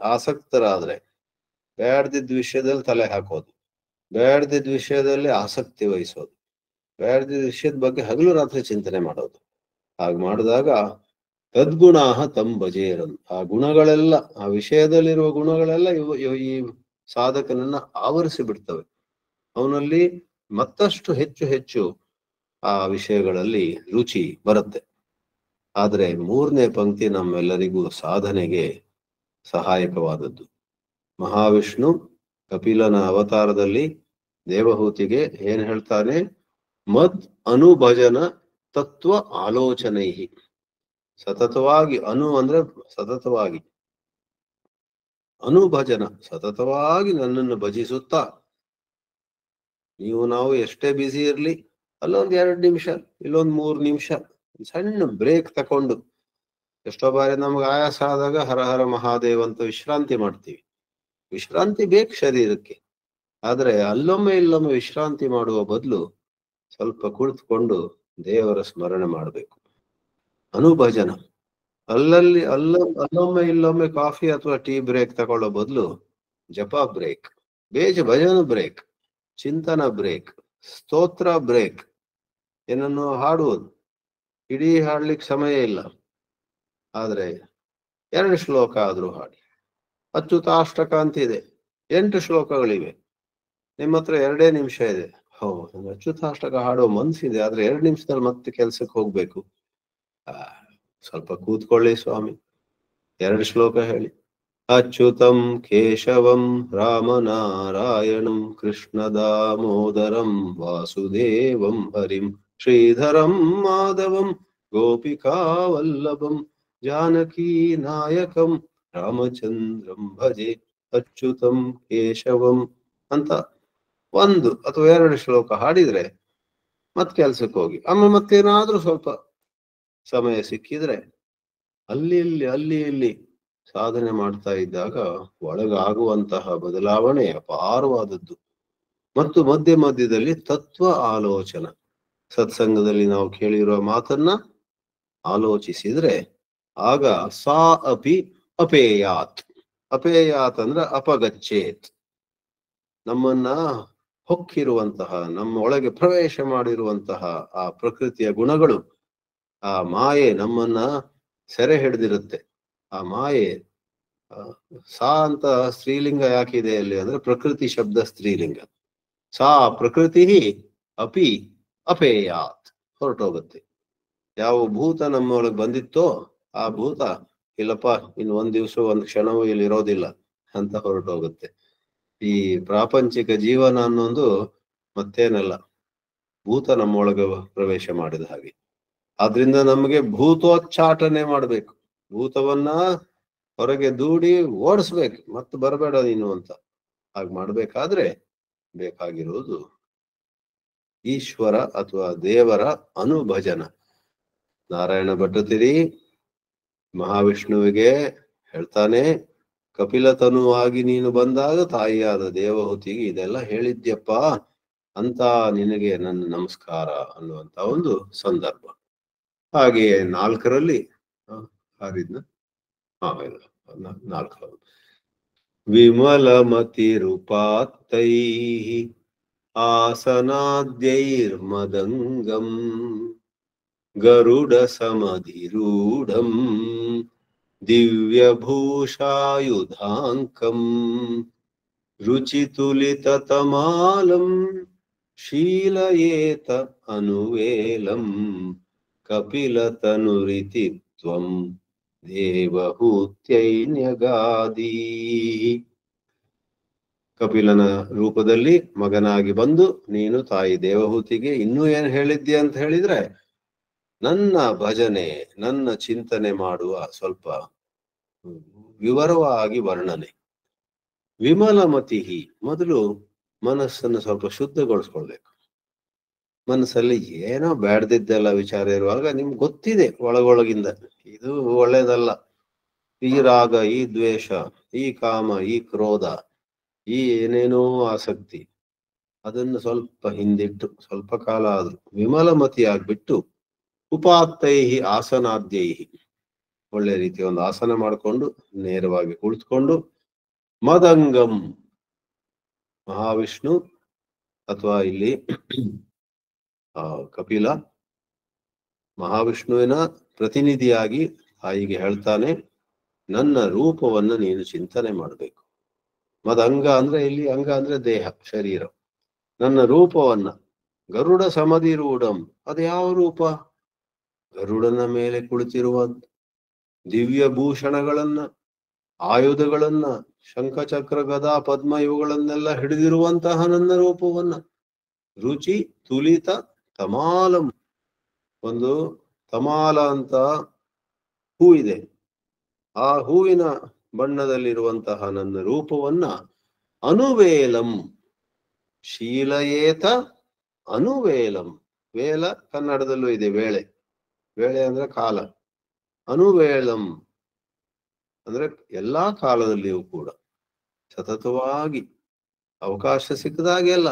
ಆಸಕ್ತರಾದ್ರೆ ಬೇಡದಿದ್ದ ವಿಷಯದಲ್ಲಿ ತಲೆ ಹಾಕೋದು, ಬೇಡದಿದ್ದ ವಿಷಯದಲ್ಲಿ ಆಸಕ್ತಿ ವಹಿಸೋದು, ಬೇಡದಿದ್ದ ವಿಷಯದ ಬಗ್ಗೆ ಹಗಲು ರಾತ್ರಿ ಚಿಂತನೆ ಮಾಡೋದು. ಹಾಗೆ ಮಾಡಿದಾಗ ತದ್ಗುಣಾಹ ತಂ ಭಜೇರನ್, ಆ ಗುಣಗಳೆಲ್ಲ, ಆ ವಿಷಯದಲ್ಲಿರುವ ಗುಣಗಳೆಲ್ಲ ಈ ಸಾಧಕನನ್ನ ಆವರಿಸಿ ಬಿಡ್ತವೆ. ಅವನಲ್ಲಿ ಮತ್ತಷ್ಟು ಹೆಚ್ಚು ಆ ವಿಷಯಗಳಲ್ಲಿ ರುಚಿ ಬರುತ್ತೆ. ಆದ್ರೆ 3ನೇ ಪಂಕ್ತಿ ನಮ್ಮೆಲ್ಲರಿಗೂ ಸಾಧನೆಗೆ ಸಹಾಯಕವಾದದ್ದು. ಮಹಾವಿಷ್ಣು ಕಪಿಲನ ಅವತಾರದಲ್ಲಿ ದೇವಹೂತಿಗೆ ಏನ್ ಹೇಳ್ತಾನೆ, ಮದ್ ಅನುಭಜನ ತತ್ವ ಆಲೋಚನೈಹಿ, ಸತತವಾಗಿ, ಅಂದ್ರೆ ಸತತವಾಗಿ, ಅನುಭಜನ ಸತತವಾಗಿ ನನ್ನನ್ನು ಭಜಿಸುತ್ತಾ, ನಾವು ಎಷ್ಟೇ ಬ್ಯುಸಿ ಇರ್ಲಿ, ಅಲ್ಲೊಂದ್ 2 ನಿಮಿಷ, ಇಲ್ಲೊಂದ್ 3 ನಿಮಿಷ ಸಣ್ಣ ಬ್ರೇಕ್ ತಕೊಂಡು, ಎಷ್ಟೋ ಬಾರಿ ನಮ್ಗೆ ಆಯಾಸ ಆದಾಗ ಹರ ಹರ ಮಹಾದೇವ್ ಅಂತ ವಿಶ್ರಾಂತಿ ಮಾಡ್ತೀವಿ. ವಿಶ್ರಾಂತಿ ಬೇಕು ಶರೀರಕ್ಕೆ, ಆದ್ರೆ ಅಲ್ಲೊಮ್ಮೆ ಇಲ್ಲೊಮ್ಮೆ ವಿಶ್ರಾಂತಿ ಮಾಡುವ ಬದಲು ಸ್ವಲ್ಪ ಕುಳಿತುಕೊಂಡು ದೇವರ ಸ್ಮರಣೆ ಮಾಡಬೇಕು. ಅನುಭಜನ, ಅಲ್ಲೊಮ್ಮೆ ಇಲ್ಲೊಮ್ಮೆ ಕಾಫಿ ಅಥವಾ ಟೀ ಬ್ರೇಕ್ ತಗೊಳ್ಳೋ ಬದಲು ಜಪ ಬ್ರೇಕ್, ಭಜನ ಬ್ರೇಕ್, ಚಿಂತನ ಬ್ರೇಕ್, ಸ್ತೋತ್ರ ಬ್ರೇಕ್, ಏನನ್ನು ಹಾಡುವುದು, ಇಡೀ ಹಾಡ್ಲಿಕ್ಕೆ ಸಮಯ ಇಲ್ಲ, ಆದ್ರೆ 2 ಶ್ಲೋಕ ಆದ್ರೂ ಹಾಡಿ. ಅಚ್ಯುತಾಷ್ಟಕ ಅಂತಿದೆ, 8 ಶ್ಲೋಕಗಳಿವೆ. ನಿಮ್ಮ ಹತ್ರ 2 ನಿಮಿಷ ಇದೆ. ಹೌದು, ಅಚ್ಯುತಾಷ್ಟಕ ಹಾಡೋ ಮನ್ಸಿದೆ, ಆದ್ರೆ 2 ನಿಮಿಷದಲ್ಲಿ ಮತ್ತೆ ಕೆಲ್ಸಕ್ಕೆ ಹೋಗ್ಬೇಕು. ಸ್ವಲ್ಪ ಕೂತ್ಕೊಳ್ಳಿ ಸ್ವಾಮಿ, 2 ಶ್ಲೋಕ ಹೇಳಿ. ಅಚ್ಯುತಂ ಕೇಶವಂ ರಾಮನಾರಾಯಣಂ ಕೃಷ್ಣ ದಾಮೋದರಂ ವಾಸುದೇವಂ ಹರಿಂ ಶ್ರೀಧರಂ ಮಾಧವಂ ಗೋಪಿಕಾ ವಲ್ಲಭಂ ಜಾನಕಿ ನಾಯಕಂ ರಾಮಚಂದ್ರಂ ಭಜೆ. ಅಚ್ಯುತಂ ಕೇಶವಂ ಅಂತ 1 ಅಥವಾ 2 ಶ್ಲೋಕ ಹಾಡಿದ್ರೆ ಮತ್ ಕೆಲ್ಸಕ್ಕೆ ಹೋಗಿ. ಆಮೇಲೆ ಮತ್ತೇನಾದ್ರೂ ಸ್ವಲ್ಪ ಸಮಯ ಸಿಕ್ಕಿದ್ರೆ ಅಲ್ಲಿ ಇಲ್ಲಿ ಸಾಧನೆ ಮಾಡ್ತಾ ಇದ್ದಾಗ ಒಳಗಾಗುವಂತಹ ಬದಲಾವಣೆ ಅಪಾರವಾದದ್ದು. ಮತ್ತು ಮಧ್ಯದಲ್ಲಿ ತತ್ವ ಆಲೋಚನ, ಸತ್ಸಂಗದಲ್ಲಿ ನಾವು ಕೇಳಿರುವ ಮಾತನ್ನ ಆಲೋಚಿಸಿದ್ರೆ ಆಗ ಸಾ ಅಪಿ ಅಪೇಯಾತ್. ಅಪೇಯಾತ್ ಅಂದ್ರೆ ಅಪಗಚ್ಚೇತ್. ನಮ್ಮನ್ನ ಹೊಕ್ಕಿರುವಂತಹ, ನಮ್ಮ ಒಳಗೆ ಪ್ರವೇಶ ಮಾಡಿರುವಂತಹ ಆ ಪ್ರಕೃತಿಯ ಗುಣಗಳು, ಆ ಮಾಯೆ ನಮ್ಮನ್ನ ಸೆರೆ ಹಿಡಿದಿರುತ್ತೆ. ಆ ಮಾಯೆ, ಸಾ ಅಂತ ಸ್ತ್ರೀಲಿಂಗ ಯಾಕಿದೆ ಅಲ್ಲಿ ಅಂದ್ರೆ ಪ್ರಕೃತಿ ಶಬ್ದ ಸ್ತ್ರೀಲಿಂಗ. ಸಾ ಪ್ರಕೃತಿ ಅಪಿ ಅಪೇಯಾತ್, ಹೊರಟೋಗುತ್ತೆ. ಯಾವ ಭೂತ ನಮ್ಮೊಳಗೆ ಬಂದಿತ್ತೋ ಆ ಭೂತ ಇಲ್ಲಪ್ಪ ಇನ್ನು 1 ದಿವಸ 1 ಕ್ಷಣವೂ ಇಲ್ಲಿ ಇರೋದಿಲ್ಲ ಅಂತ ಹೊರಟೋಗುತ್ತೆ. ಈ ಪ್ರಾಪಂಚಿಕ ಜೀವನ ಅನ್ನೊಂದು ಮತ್ತೇನಲ್ಲ, ಭೂತ ನಮ್ಮೊಳಗೆ ಪ್ರವೇಶ ಮಾಡಿದ ಹಾಗೆ. ಆದ್ರಿಂದ ನಮಗೆ ಭೂತೋಚ್ಚಾಟನೆ ಮಾಡ್ಬೇಕು, ಭೂತವನ್ನ ಹೊರಗೆ ದೂಡಿ ಓಡಿಸ್ಬೇಕು, ಮತ್ತೆ ಬರಬೇಡ ನೀನು ಅಂತ. ಹಾಗೆ ಮಾಡ್ಬೇಕಾದ್ರೆ ಬೇಕಾಗಿರೋದು ಈಶ್ವರ ಅಥವಾ ದೇವರ ಅನುಭಜನ. ನಾರಾಯಣ ಭಟ್ಟತಿರಿ ಮಹಾವಿಷ್ಣುವಿಗೆ ಹೇಳ್ತಾನೆ, ಕಪಿಲತನುವಾಗಿ ನೀನು ಬಂದಾಗ ತಾಯಿಯಾದ ದೇವಹೂತಿಗೆ ಇದೆಲ್ಲ ಹೇಳಿದ್ಯಪ್ಪ ಅಂತ ನಿನಗೆ ನನ್ನ ನಮಸ್ಕಾರ ಅನ್ನುವಂತ ಒಂದು ಸಂದರ್ಭ. ಹಾಗೆಯೇ 4ರಲ್ಲಿ ಹಾರಿದ್ನ 4 ವಿಮಲಮತಿರುಪಾತ್ತೈ ಆಸನಾದ್ಯೈರ್ಮದಂಗಂ ಗರುಡ ಸಮಧಿರೂಢಂ ದಿವ್ಯಭೂಷಾಯುಧಾಂಕಂ ರುಚಿತುಲಿತತಮಾಲಂ ಶೀಲಯೇತ ಅನುವೇಲಂ ಕಪಿಲತನುರಿತಿ ತ್ವಂ ದೇವಹೂತ್ಯೈನ್ಯಗಾದೀ. ಕಪಿಲನ ರೂಪದಲ್ಲಿ ಮಗನಾಗಿ ಬಂದು ನೀನು ತಾಯಿ ದೇವಹೂತಿಗೆ ಇನ್ನೂ ಏನ್ ಹೇಳಿದ್ಯಾ ಅಂತ ಹೇಳಿದ್ರೆ, ನನ್ನ ಭಜನೆ, ನನ್ನ ಚಿಂತನೆ ಮಾಡುವ ಸ್ವಲ್ಪ ವಿವರವಾಗಿ ವರ್ಣನೆ. ವಿಮಲಮತಿ, ಮೊದಲು ಮನಸ್ಸನ್ನು ಸ್ವಲ್ಪ ಶುದ್ಧಗೊಳಿಸ್ಕೊಳ್ಬೇಕು. ಮನಸ್ಸಲ್ಲಿ ಏನೋ ಬೇಡದಿದ್ದೆಲ್ಲ ವಿಚಾರ ಇರುವಾಗ ನಿಮ್ಗೆ ಗೊತ್ತಿದೆ ಒಳಗೊಳಗಿಂದ ಇದು ಒಳ್ಳೇದಲ್ಲ, ಈ ರಾಗ, ಈ ದ್ವೇಷ, ಈ ಕಾಮ, ಈ ಕ್ರೋಧ, ಈ ಏನೇನೋ ಆಸಕ್ತಿ, ಅದನ್ನು ಸ್ವಲ್ಪ ಹಿಂದಿಟ್ಟು ಸ್ವಲ್ಪ ಕಾಲ ಆದ್ರೂ ವಿಮಲಮತಿ ಆಗ್ಬಿಟ್ಟು ಉಪಾತ್ತೈಹಿ ಆಸನಾದ್ಯೈಹಿ, ಒಳ್ಳೆ ರೀತಿಯ ಒಂದು ಆಸನ ಮಾಡಿಕೊಂಡು ನೇರವಾಗಿ ಕುಳಿತುಕೊಂಡು ಮದಂಗಂ, ಮಹಾವಿಷ್ಣು ಅಥವಾ ಇಲ್ಲಿ ಕಪಿಲ ಮಹಾವಿಷ್ಣುವಿನ ಪ್ರತಿನಿಧಿಯಾಗಿ ತಾಯಿಗೆ ಹೇಳ್ತಾನೆ, ನನ್ನ ರೂಪವನ್ನ ನೀನು ಚಿಂತನೆ ಮಾಡಬೇಕು. ಮದಂಗ ಅಂದ್ರೆ ಇಲ್ಲಿ ಅಂಗ ಅಂದ್ರೆ ದೇಹ, ಶರೀರ. ನನ್ನ ರೂಪವನ್ನ ಗರುಡ ಸಮಧಿರೂಢಂ, ಅದು ಯಾವ ರೂಪ? ಗರುಡನ ಮೇಲೆ ಕುಳಿತಿರುವ ದಿವ್ಯ ಭೂಷಣಗಳನ್ನ, ಆಯುಧಗಳನ್ನ, ಶಂಖಚಕ್ರ ಗದಾ ಪದ್ಮ ಇವುಗಳನ್ನೆಲ್ಲ ಹಿಡಿದಿರುವಂತಹ ನನ್ನ ರೂಪವನ್ನ. ರುಚಿ ತುಲಿತ ತಮಾಲಂ, ಒಂದು ತಮಾಲ ಅಂತ ಹೂ ಇದೆ, ಆ ಹೂವಿನ ಬಣ್ಣದಲ್ಲಿರುವಂತಹ ನನ್ನ ರೂಪವನ್ನ ಅನುವೇಲಂ ಶೀಲಯೇತ ಅನುವೇಲಂ. ವೇಲ ಕನ್ನಡದಲ್ಲೂ ಇದೆ, ವೇಳೆ. ವೇಳೆ ಅಂದ್ರೆ ಕಾಲ. ಅನುವೇಲಂ ಅಂದ್ರೆ ಎಲ್ಲಾ ಕಾಲದಲ್ಲಿಯೂ ಕೂಡ ಸತತವಾಗಿ ಅವಕಾಶ ಸಿಕ್ಕದಾಗೆಲ್ಲ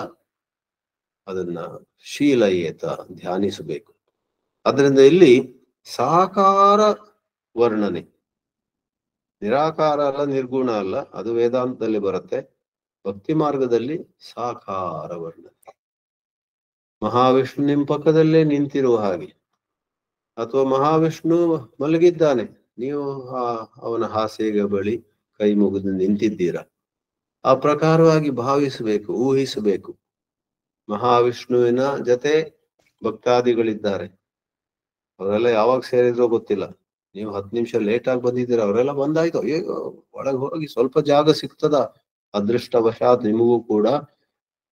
ಅದನ್ನ ಶೀಲಯೇತ ಧ್ಯಾನಿಸಬೇಕು. ಅದರಿಂದ ಇಲ್ಲಿ ಸಾಕಾರ ವರ್ಣನೆ, ನಿರಾಕಾರ ಅಲ್ಲ, ನಿರ್ಗುಣ ಅಲ್ಲ, ಅದು ವೇದಾಂತದಲ್ಲಿ ಬರುತ್ತೆ. ಭಕ್ತಿ ಮಾರ್ಗದಲ್ಲಿ ಸಾಕಾರ ವರ್ಣನೆ. ಮಹಾವಿಷ್ಣು ನಿಮ್ಮ ಪಕ್ಕದಲ್ಲೇ ನಿಂತಿರುವ ಹಾಗೆ, ಅಥವಾ ಮಹಾವಿಷ್ಣು ಮಲಗಿದ್ದಾನೆ, ನೀವು ಅವನ ಹಾಸಿಗೆ ಬಳಿ ಕೈ ಮುಗಿದು ನಿಂತಿದ್ದೀರಾ. ಆ ಪ್ರಕಾರವಾಗಿ ಭಾವಿಸಬೇಕು, ಊಹಿಸಬೇಕು. ಮಹಾವಿಷ್ಣುವಿನ ಜೊತೆ ಭಕ್ತಾದಿಗಳಿದ್ದಾರೆ. ಅವರೆಲ್ಲ ಯಾವಾಗ ಸೇರಿದ್ರೋ ಗೊತ್ತಿಲ್ಲ. ನೀವು 10 ನಿಮಿಷ ಲೇಟ್ ಆಗಿ ಬಂದಿದ್ದೀರ, ಅವರೆಲ್ಲ ಬಂದಾಯ್ತು. ಅಯ್ಯೋ, ಒಳಗೆ ಹೋಗಿ ಸ್ವಲ್ಪ ಜಾಗ ಸಿಗ್ತದ. ಅದೃಷ್ಟವಶಾತ್ ನಿಮಗೂ ಕೂಡ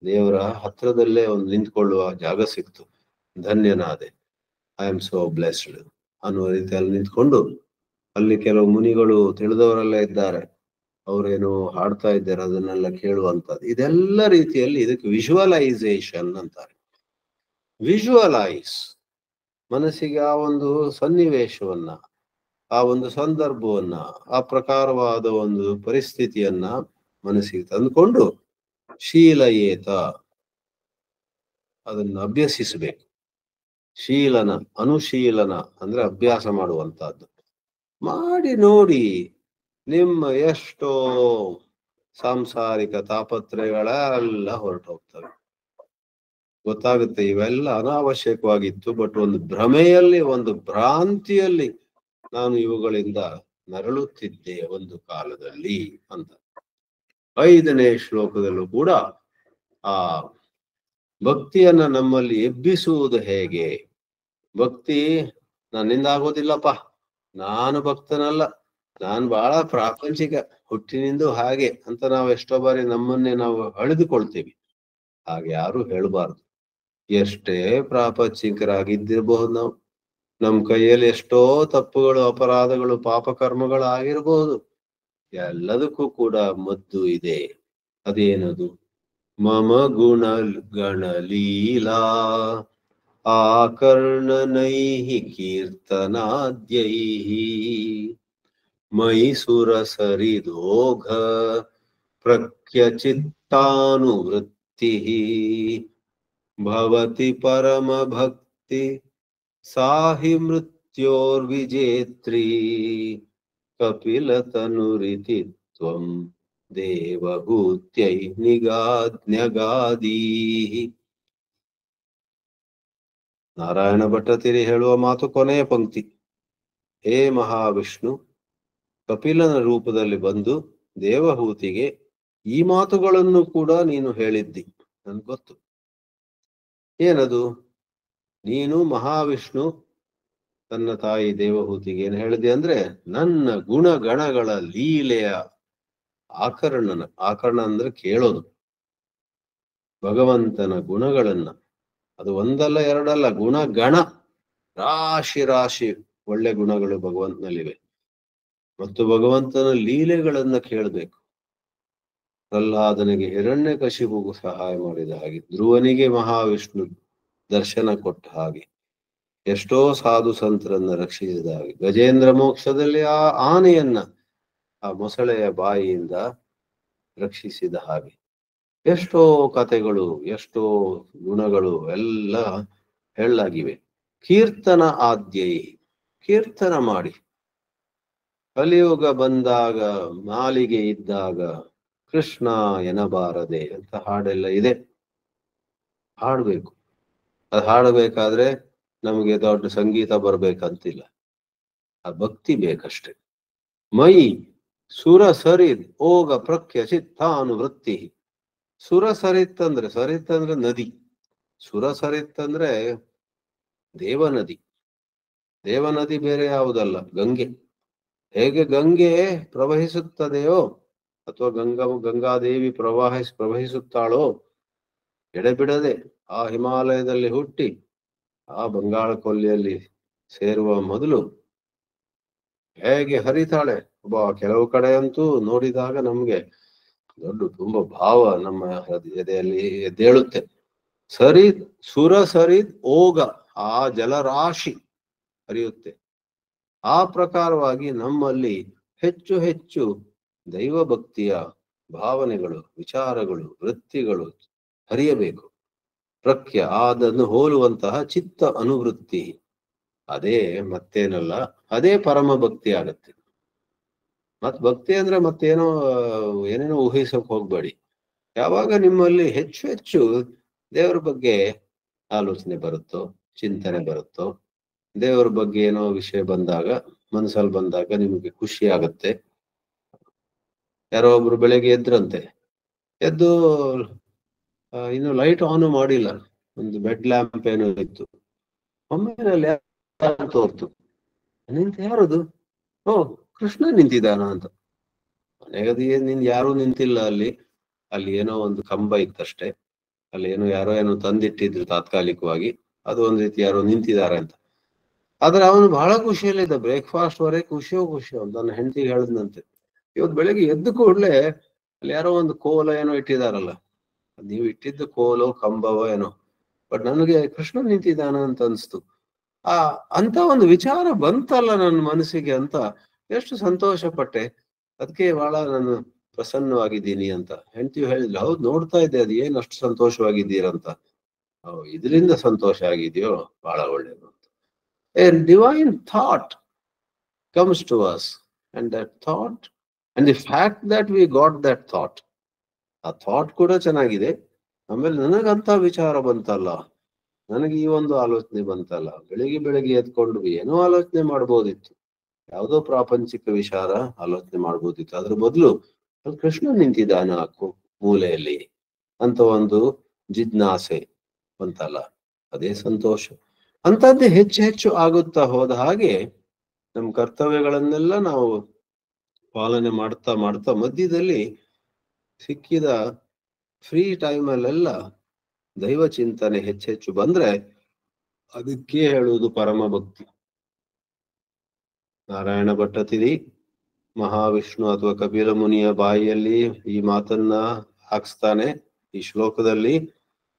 ದೇವರ ಹತ್ರದಲ್ಲೇ ಒಂದು ನಿಂತ್ಕೊಳ್ಳುವ ಜಾಗ ಸಿಕ್ತು. ಧನ್ಯನಾದೆ, ಐ ಆಮ್ ಸೋ ಬ್ಲೆಸ್ಡ್ ಅನ್ನುವ ರೀತಿಯಲ್ಲಿ ನಿಂತ್ಕೊಂಡು, ಅಲ್ಲಿ ಕೆಲವು ಮುನಿಗಳು ತಿಳಿದವರೆಲ್ಲ ಇದ್ದಾರೆ, ಅವರೇನು ಹಾಡ್ತಾ ಇದ್ದಾರೆ, ಅದನ್ನೆಲ್ಲ ಕೇಳುವಂತದ್ದು. ಇದೆಲ್ಲ ರೀತಿಯಲ್ಲಿ ಇದಕ್ಕೆ ವಿಜುವಲೈಸೇಷನ್ ಅಂತಾರೆ. ವಿಜುವಲೈಸ್, ಮನಸ್ಸಿಗೆ ಆ ಒಂದು ಸನ್ನಿವೇಶವನ್ನ, ಆ ಒಂದು ಸಂದರ್ಭವನ್ನ, ಆ ಪ್ರಕಾರವಾದ ಒಂದು ಪರಿಸ್ಥಿತಿಯನ್ನ ಮನಸ್ಸಿಗೆ ತಂದುಕೊಂಡು ಶೀಲಯೇತ, ಅದನ್ನು ಅಭ್ಯಸಿಸಬೇಕು. ಶೀಲನ, ಅನುಶೀಲನ ಅಂದ್ರೆ ಅಭ್ಯಾಸ ಮಾಡುವಂತಹದ್ದು. ಮಾಡಿ ನೋಡಿ, ನಿಮ್ಮ ಎಷ್ಟೋ ಸಾಂಸಾರಿಕ ತಾಪತ್ರಯಗಳೆಲ್ಲ ಹೊರಟು ಹೋಗ್ತವೆ. ಗೊತ್ತಾಗುತ್ತೆ ಇವೆಲ್ಲ ಅನಾವಶ್ಯಕವಾಗಿತ್ತು, ಬಟ್ ಒಂದು ಭ್ರಮೆಯಲ್ಲಿ, ಒಂದು ಭ್ರಾಂತಿಯಲ್ಲಿ ನಾನು ಇವುಗಳಿಂದ ನರಳುತ್ತಿದ್ದೆ ಒಂದು ಕಾಲದಲ್ಲಿ ಅಂತ. 5ನೇ ಶ್ಲೋಕದಲ್ಲೂ ಕೂಡ ಆ ಭಕ್ತಿಯನ್ನ ನಮ್ಮಲ್ಲಿ ಎಬ್ಬಿಸುವುದು ಹೇಗೆ. ಭಕ್ತಿ ನನ್ನಿಂದ ಆಗೋದಿಲ್ಲಪ್ಪ, ನಾನು ಭಕ್ತನಲ್ಲ, ನಾನು ಬಹಳ ಪ್ರಾಪಂಚಿಕ, ಹುಟ್ಟಿನಿಂದ ಹಾಗೆ ಅಂತ ನಾವು ಎಷ್ಟೋ ಬಾರಿ ನಮ್ಮನ್ನೇ ನಾವು ಅಳೆದುಕೊಳ್ತೀವಿ. ಹಾಗೆ ಯಾರು ಹೇಳಬಾರ್ದು. ಎಷ್ಟೇ ಪ್ರಾಪಂಚಿಕರಾಗಿದ್ದಿರಬಹುದು ನಾವು, ನಮ್ ಕೈಯಲ್ಲಿ ಎಷ್ಟೋ ತಪ್ಪುಗಳು, ಅಪರಾಧಗಳು, ಪಾಪಕರ್ಮಗಳು ಆಗಿರಬಹುದು. ಎಲ್ಲದಕ್ಕೂ ಕೂಡ ಮದ್ದು ಇದೆ. ಅದೇನದು? ಮಮ ಗುಣ ಗಣಲೀಲಾ ಆಕರ್ಣನೈಹಿ ಕೀರ್ತನಾದ್ಯೈಹಿ ಮೈಸುರ ಸರಿದೋಘ ಪ್ರಖ್ಯಚಿತ್ತಾನುವೃತ್ತಿ ಭವತಿ ಪರಮ ಭಕ್ತಿ ಸಾಹಿ ಮೃತ್ಯೋರ್ವಿಜೇತ್ರಿ ಕಪಿಲತನುರಿತಿ ತ್ವಂ ದೇವಭೂತ್ಯೈ ನಿಗಾದ್ನ್ಯಗಾದೀಹಿ. ನಾರಾಯಣ ಭಟ್ಟತಿರಿ ಹೇಳುವ ಮಾತು ಕೊನೆಯ ಪಂಕ್ತಿ. ಹೇ ಮಹಾವಿಷ್ಣು, ಕಪಿಲನ ರೂಪದಲ್ಲಿ ಬಂದು ದೇವಹೂತಿಗೆ ಈ ಮಾತುಗಳನ್ನು ಕೂಡ ನೀನು ಹೇಳಿದ್ದಿ, ನನ್ಗೆ ಗೊತ್ತು. ಏನದು? ನೀನು ಮಹಾವಿಷ್ಣು ತನ್ನ ತಾಯಿ ದೇವಹೂತಿಗೆ ಏನ್ ಹೇಳಿದೆ ಅಂದ್ರೆ, ನನ್ನ ಗುಣಗಣಗಳ ಲೀಲೆಯ ಆಕರಣ ಅಂದ್ರೆ ಕೇಳೋದು, ಭಗವಂತನ ಗುಣಗಳನ್ನ. ಅದು ಒಂದಲ್ಲ ಎರಡಲ್ಲ, ಗುಣಗಣ ರಾಶಿ ರಾಶಿ ಒಳ್ಳೆ ಗುಣಗಳು ಭಗವಂತನಲ್ಲಿವೆ. ಮತ್ತು ಭಗವಂತನ ಲೀಲೆಗಳನ್ನ ಕೇಳಬೇಕು. ಪ್ರಹ್ಲಾದನಿಗೆ ಹಿರಣ್ಯಕಶಿಪುಗೂ ಸಹಾಯ ಮಾಡಿದ ಹಾಗೆ, ಧ್ರುವನಿಗೆ ಮಹಾವಿಷ್ಣು ದರ್ಶನ ಕೊಟ್ಟ ಹಾಗೆ, ಎಷ್ಟೋ ಸಾಧು ಸಂತರನ್ನ ರಕ್ಷಿಸಿದ ಹಾಗೆ, ಗಜೇಂದ್ರ ಮೋಕ್ಷದಲ್ಲಿ ಆ ಆನೆಯನ್ನ ಆ ಮೊಸಳೆಯ ಬಾಯಿಯಿಂದ ರಕ್ಷಿಸಿದ ಹಾಗೆ, ಎಷ್ಟೋ ಕಥೆಗಳು, ಎಷ್ಟೋ ಗುಣಗಳು ಎಲ್ಲ ಹೇಳಲಾಗಿವೆ. ಕೀರ್ತನ ಆದ್ಯೈ, ಕೀರ್ತನ ಮಾಡಿ. ಕಲಿಯುಗ ಬಂದಾಗ, ನಾಲಿಗೆ ಇದ್ದಾಗ ಕೃಷ್ಣ ಎನಬಾರದೆ ಅಂತ ಹಾಡೆಲ್ಲ ಇದೆ. ಹಾಡ್ಬೇಕು. ಅದು ಹಾಡಬೇಕಾದ್ರೆ ನಮಗೆ ದೊಡ್ಡ ಸಂಗೀತ ಬರ್ಬೇಕಂತಿಲ್ಲ, ಆ ಭಕ್ತಿ ಬೇಕಷ್ಟೆ. ಮೈ ಸುರ ಸರಿದ್ ಓಗ ಪ್ರಖ್ಯ ಚಿತ್ತಾನುವೃತ್ತಿ. ಸುರ ಸರಿತ್ ಅಂದ್ರೆ ನದಿ. ಸುರ ಸರಿತ್ ಅಂದ್ರೆ ದೇವನದಿ. ದೇವನದಿ ಬೇರೆ ಯಾವುದಲ್ಲ, ಗಂಗೆ. ಹೇಗೆ ಗಂಗೆ ಪ್ರವಹಿಸುತ್ತದೆಯೋ, ಅಥವಾ ಗಂಗಾದೇವಿ ಪ್ರವಹಿಸುತ್ತಾಳೋ ಎಡೆಬಿಡದೆ ಆ ಹಿಮಾಲಯದಲ್ಲಿ ಹುಟ್ಟಿ ಆ ಬಂಗಾಳ ಕೊಲ್ಲಿಯಲ್ಲಿ ಸೇರುವ ಮೊದಲು ಹೇಗೆ ಹರಿತಾಳೆ. ಕೆಲವು ಕಡೆ ಅಂತೂ ನೋಡಿದಾಗ ನಮ್ಗೆ ತುಂಬಾ ಭಾವ ನಮ್ಮ ಎದೆಯಲ್ಲಿ ಎದ್ದೇಳುತ್ತೆ. ಸುರ ಸರಿದ್ ಓಗ, ಆ ಜಲರಾಶಿ ಹರಿಯುತ್ತೆ. ಆ ಪ್ರಕಾರವಾಗಿ ನಮ್ಮಲ್ಲಿ ಹೆಚ್ಚು ಹೆಚ್ಚು ದೈವ ಭಕ್ತಿಯ ಭಾವನೆಗಳು, ವಿಚಾರಗಳು, ವೃತ್ತಿಗಳು ಹರಿಯಬೇಕು. ಅದನ್ನು ಹೋಲುವಂತಹ ಚಿತ್ತ ಅನುವೃತ್ತಿ, ಅದೇ ಮತ್ತೇನಲ್ಲ, ಅದೇ ಪರಮ ಭಕ್ತಿ ಆಗತ್ತೆ. ಭಕ್ತಿ ಅಂದ್ರೆ ಏನೇನೋ ಊಹಿಸಕ್ ಹೋಗ್ಬೇಡಿ. ಯಾವಾಗ ನಿಮ್ಮಲ್ಲಿ ಹೆಚ್ಚು ಹೆಚ್ಚು ದೇವರ ಬಗ್ಗೆ ಆಲೋಚನೆ ಬರುತ್ತೋ, ಚಿಂತನೆ ಬರುತ್ತೋ, ದೇವರ ಬಗ್ಗೆ ಏನೋ ವಿಷಯ ಬಂದಾಗ, ಮನಸ್ಸಲ್ಲಿ ಬಂದಾಗ ನಿಮಗೆ ಖುಷಿ ಆಗತ್ತೆ. ಯಾರೋ ಒಬ್ರು ಬೆಳಗ್ಗೆ ಎದ್ರಂತೆ, ಎದ್ದು ಇನ್ನು ಲೈಟ್ ಆನ್ ಮಾಡಿಲ್ಲ, ಒಂದು ಬೆಡ್ ಲ್ಯಾಂಪ್ ಏನೋ ಇತ್ತು, ಒಮ್ಮೆ ತೋರ್ತು. ನಿಂತ ಯಾರದು? ಓ, ಕೃಷ್ಣ ನಿಂತಿದ್ದಾನ ಅಂತ. ಮನೆಗದಿ ನಿನ್ ಯಾರು ನಿಂತಿಲ್ಲ ಅಲ್ಲಿ, ಅಲ್ಲಿ ಏನೋ ಒಂದು ಕಂಬ ಇತ್ತಷ್ಟೇ, ಅಲ್ಲಿ ಯಾರೋ ತಂದಿಟ್ಟಿದ್ರು ತಾತ್ಕಾಲಿಕವಾಗಿ, ಅದು ಒಂದ್ ರೀತಿ ಯಾರೋ ನಿಂತಿದ್ದಾರೆ ಅಂತ. ಆದ್ರೆ ಅವನು ಬಹಳ ಖುಷಿಯಲ್ಲಿದ್ದ, ಬ್ರೇಕ್ಫಾಸ್ಟ್ ವರೆಗೆ ಖುಷಿಯೋ ನನ್ನ ಹೆಂಡತಿಗೆ ಹೇಳಿದ್ನಂತೆ, ಇವತ್ತು ಬೆಳಿಗ್ಗೆ ಎದ್ದು ಕೂಡ್ಲೆ ಅಲ್ಲಿ ಯಾರೋ ಒಂದು ಕೋಲ ಏನೋ ಇಟ್ಟಿದಾರಲ್ಲ, ನೀವು ಇಟ್ಟಿದ್ದು ಕೋಲೋ ಕಂಬವೋ ಏನೋ, ಬಟ್ ನನಗೆ ಕೃಷ್ಣ ನಿಂತಿದ್ದಾನ ಅಂತ ಅನ್ಸ್ತು. ಅಂತ ಒಂದು ವಿಚಾರ ಬಂತಲ್ಲ ನನ್ನ ಮನಸ್ಸಿಗೆ ಅಂತ ಎಷ್ಟು ಸಂತೋಷ ಪಟ್ಟೆ. ಅದಕ್ಕೆ ಬಹಳ ನಾನು ಪ್ರಸನ್ನವಾಗಿದ್ದೀನಿ ಅಂತ ಹೆಂಡತಿ ಹೇಳಿದ್ಲು. ಹೌದು, ನೋಡ್ತಾ ಇದ್ದೆ, ಅದು ಏನ್ ಅಷ್ಟು ಸಂತೋಷವಾಗಿದ್ದೀರಂತ. ಇದರಿಂದ ಸಂತೋಷ ಆಗಿದೆಯೋ, ಬಹಳ ಒಳ್ಳೇದು ಅಂತ. A divine thought comes to us, and that thought, and the fact that we got that thought, ಆ ಥಾಟ್ ಕೂಡ ಚೆನ್ನಾಗಿದೆ. ಆಮೇಲೆ ನನಗಂತ ವಿಚಾರ ಬಂತಲ್ಲ, ನನಗೆ ಈ ಒಂದು ಆಲೋಚನೆ ಬಂತಲ್ಲ, ಬೆಳಿಗ್ಗೆ ಎದ್ಕೊಂಡು ಏನೋ ಆಲೋಚನೆ ಮಾಡ್ಬೋದಿತ್ತು, ಯಾವುದೋ ಪ್ರಾಪಂಚಿಕ ವಿಚಾರ ಆಲೋಚನೆ ಮಾಡ್ಬೋದಿತ್ತು, ಅದ್ರ ಬದಲು ಕೃಷ್ಣ ನಿಂತಿದ್ದಾನ ಮೂಲೆಯಲ್ಲಿ ಅಂತ ಒಂದು ಜಿಜ್ಞಾಸೆ ಬಂತಲ್ಲ, ಅದೇ ಸಂತೋಷ. ಅಂತದ್ದೇ ಹೆಚ್ಚು ಹೆಚ್ಚು ಆಗುತ್ತಾ ಹೋದ ಹಾಗೆ ನಮ್ಮ ಕರ್ತವ್ಯಗಳನ್ನೆಲ್ಲ ನಾವು ಪಾಲನೆ ಮಾಡ್ತಾ ಮಾಡ್ತಾ ಮಧ್ಯದಲ್ಲಿ ಸಿಕ್ಕಿದ ಫ್ರೀ ಟೈಮಲ್ಲೆಲ್ಲ ದೈವ ಚಿಂತನೆ ಹೆಚ್ಚೆಚ್ಚು ಬಂದ್ರೆ ಅದಕ್ಕೆ ಹೇಳುವುದು ಪರಮ ಭಕ್ತಿ. ನಾರಾಯಣ ಭಟ್ಟತಿರಿ ಮಹಾವಿಷ್ಣು ಅಥವಾ ಕಪಿಲ ಮುನಿಯ ಬಾಯಿಯಲ್ಲಿ ಈ ಮಾತನ್ನ ಹಾಕ್ಸ್ತಾನೆ ಈ ಶ್ಲೋಕದಲ್ಲಿ.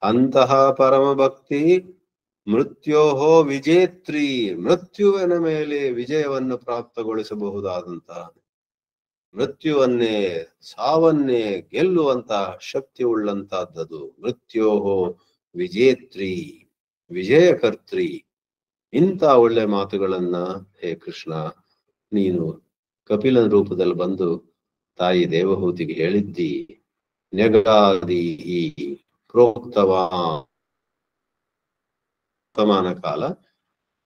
ಅಂತಹ ಪರಮ ಭಕ್ತಿ ಮೃತ್ಯೋಹೋ ವಿಜೇತ್ರಿ, ಮೃತ್ಯುವಿನ ಮೇಲೆ ವಿಜಯವನ್ನು ಪ್ರಾಪ್ತಗೊಳಿಸಬಹುದಾದಂತಹ, ಮೃತ್ಯುವನ್ನೇ ಸಾವನ್ನೇ ಗೆಲ್ಲುವಂತಹ ಶಕ್ತಿ ಉಳ್ಳಂತಹದ್ದು. ಮೃತ್ಯೋಹೋ ವಿಜೇತ್ರಿ, ವಿಜಯಕರ್ತ್ರಿ. ಇಂಥ ಒಳ್ಳೆ ಮಾತುಗಳನ್ನ ಹೇ ಕೃಷ್ಣ ನೀನು ಕಪಿಲನ ರೂಪದಲ್ಲಿ ಬಂದು ತಾಯಿ ದೇವಹೂತಿಗೆ ಹೇಳಿದ್ದಿ. ನ್ಯಗಾದಿ ಪ್ರೋಕ್ತವಾ ವರ್ತಮಾನ ಕಾಲ,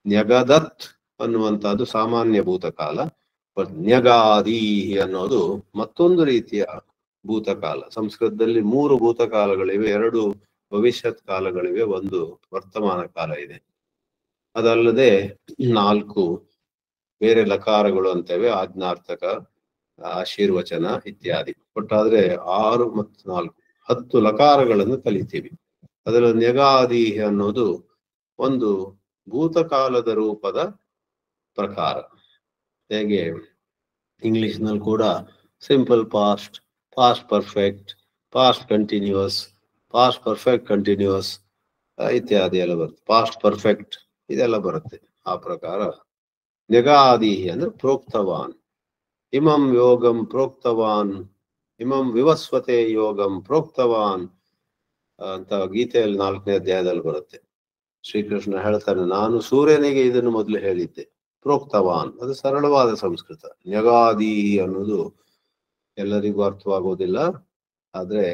ನ್ಯಗದತ್ ಅನ್ನುವಂತಹದ್ದು ಸಾಮಾನ್ಯ ಭೂತಕಾಲ, ನ್ಯಗಾದಿ ಅನ್ನೋದು ಮತ್ತೊಂದು ರೀತಿಯ ಭೂತಕಾಲ. ಸಂಸ್ಕೃತದಲ್ಲಿ 3 ಭೂತಕಾಲಗಳಿವೆ, 2 ಭವಿಷ್ಯತ್ ಕಾಲಗಳಿವೆ, 1 ವರ್ತಮಾನ ಕಾಲ ಇದೆ. ಅದಲ್ಲದೆ 4 ಬೇರೆ ಲಕಾರಗಳು ಅಂತೇವೆ, ಆಜ್ಞಾರ್ಥಕ, ಆಶೀರ್ವಚನ ಇತ್ಯಾದಿ. ಒಟ್ಟಾದ್ರೆ 6 ಮತ್ತು 4 10 ಲಕಾರಗಳನ್ನು ಕಲಿತೀವಿ. ಅದರಲ್ಲಿ ನ್ಯಗಾದಿ ಅನ್ನೋದು ಒಂದು ಭೂತಕಾಲದ ರೂಪದ ಪ್ರಕಾರ. ಹೇಗೆ ಇಂಗ್ಲಿಷ್ ನಲ್ಲಿ ಕೂಡ simple past, past perfect, past continuous, past perfect continuous ಇತ್ಯಾದಿ ಎಲ್ಲ ಬರುತ್ತೆ. ಪಾಸ್ಟ್ ಪರ್ಫೆಕ್ಟ್ ಇದೆಲ್ಲ ಬರುತ್ತೆ. ಆ ಪ್ರಕಾರ ನ್ಯಗಾದಿ ಅಂದ್ರೆ ಪ್ರೋಕ್ತವಾನ್, ಇಮಂ ಯೋಗಂ ಪ್ರೋಕ್ತವಾನ್, ಇಮಂ ವಿವಸ್ವತೆ ಯೋಗಂ ಪ್ರೋಕ್ತವಾನ್ ಅಂತ ಗೀತೆಯಲ್ಲಿ 4ನೇ ಅಧ್ಯಾಯದಲ್ಲಿ ಬರುತ್ತೆ. ಶ್ರೀಕೃಷ್ಣ ಹೇಳ್ತಾನೆ, ನಾನು ಸೂರ್ಯನಿಗೆ ಇದನ್ನು ಮೊದಲು ಹೇಳಿದ್ದೆ. ಪ್ರೋಕ್ತವಾನ್ ಅದು ಸರಳವಾದ ಸಂಸ್ಕೃತ. ನ್ಯಗಾದಿ ಅನ್ನೋದು ಎಲ್ಲರಿಗೂ ಅರ್ಥವಾಗೋದಿಲ್ಲ. ಆದ್ರೆ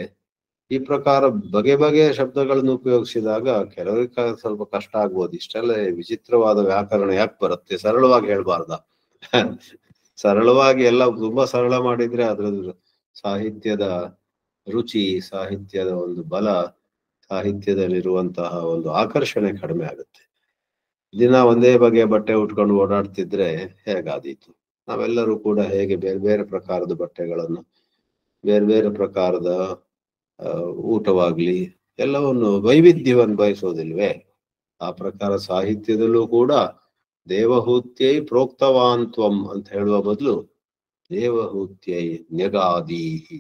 ಈ ಪ್ರಕಾರ ಬಗೆ ಬಗೆಯ ಶಬ್ದಗಳನ್ನು ಉಪಯೋಗಿಸಿದಾಗ ಕೆಲವರಿಗೆ ಸ್ವಲ್ಪ ಕಷ್ಟ ಆಗ್ಬೋದು. ಇಷ್ಟೆಲ್ಲ ವಿಚಿತ್ರವಾದ ವ್ಯಾಕರಣ ಯಾಕೆ ಬರುತ್ತೆ? ಸರಳವಾಗಿ ಹೇಳ್ಬಾರ್ದ? ಸರಳವಾಗಿ ಎಲ್ಲ ತುಂಬಾ ಸರಳ ಮಾಡಿದ್ರೆ ಅದ್ರದ್ದು ಸಾಹಿತ್ಯದ ರುಚಿ, ಸಾಹಿತ್ಯದ ಒಂದು ಬಲ, ಸಾಹಿತ್ಯದಲ್ಲಿರುವಂತಹ ಒಂದು ಆಕರ್ಷಣೆ ಕಡಿಮೆ ಆಗುತ್ತೆ. ದಿನ ಒಂದೇ ಬಗೆಯ ಬಟ್ಟೆ ಉಟ್ಕೊಂಡು ಓಡಾಡ್ತಿದ್ರೆ ಹೇಗಾದೀತು? ನಾವೆಲ್ಲರೂ ಕೂಡ ಹೇಗೆ ಬೇರೆ ಬೇರೆ ಪ್ರಕಾರದ ಬಟ್ಟೆಗಳನ್ನು, ಬೇರೆ ಬೇರೆ ಪ್ರಕಾರದ ಊಟವಾಗ್ಲಿ ಎಲ್ಲವನ್ನು ವೈವಿಧ್ಯವನ್ನು ಬಯಸೋದಿಲ್ವೇ? ಆ ಪ್ರಕಾರ ಸಾಹಿತ್ಯದಲ್ಲೂ ಕೂಡ ದೇವಹೂತ್ಯೈ ಪ್ರೋಕ್ತವಾನ್ತ್ವಂ ಅಂತ ಹೇಳುವ ಬದಲು ದೇವಹೂತ್ಯೈ ನ್ಯಗಾದೀಹಿ.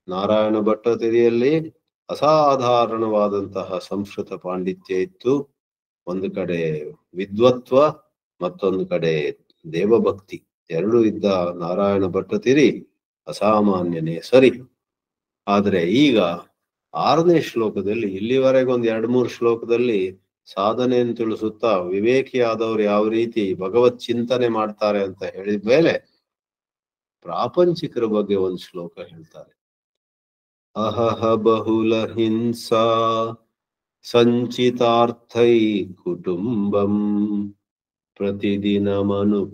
ನಾರಾಯಣ ಭಟ್ಟತಿರಿಯಲ್ಲಿ ಅಸಾಧಾರಣವಾದಂತಹ ಸಂಸ್ಕೃತ ಪಾಂಡಿತ್ಯ ಇತ್ತು. ಒಂದು ಕಡೆ ವಿದ್ವತ್ವ, ಮತ್ತೊಂದು ಕಡೆ ದೇವಭಕ್ತಿ, ಎರಡೂ ಇದ್ದ ನಾರಾಯಣ ಭಟ್ಟತಿರಿ ಅಸಾಮಾನ್ಯನೇ ಸರಿ. ಆದ್ರೆ ಈಗ 6ನೇ ಶ್ಲೋಕದಲ್ಲಿ, ಇಲ್ಲಿವರೆಗೆ ಒಂದು 2-3 ಶ್ಲೋಕದಲ್ಲಿ ಸಾಧನೆಯನ್ನು ತಿಳಿಸುತ್ತಾ ವಿವೇಕಿಯಾದವರು ಯಾವ ರೀತಿ ಭಗವತ್ ಚಿಂತನೆ ಮಾಡ್ತಾರೆ ಅಂತ ಹೇಳಿದ ಮೇಲೆ ಪ್ರಾಪಂಚಿಕರ ಬಗ್ಗೆ ಒಂದು ಶ್ಲೋಕ ಹೇಳ್ತಾರೆ. ಅಹಹ ಬಹುಲ ಹಿಂಸಾ ಸಂಚಿತಾರ್ಥೈ ಕುಟುಂಬಂ ಪ್ರತಿದಿನಮನುಪುಷ್ಣನ್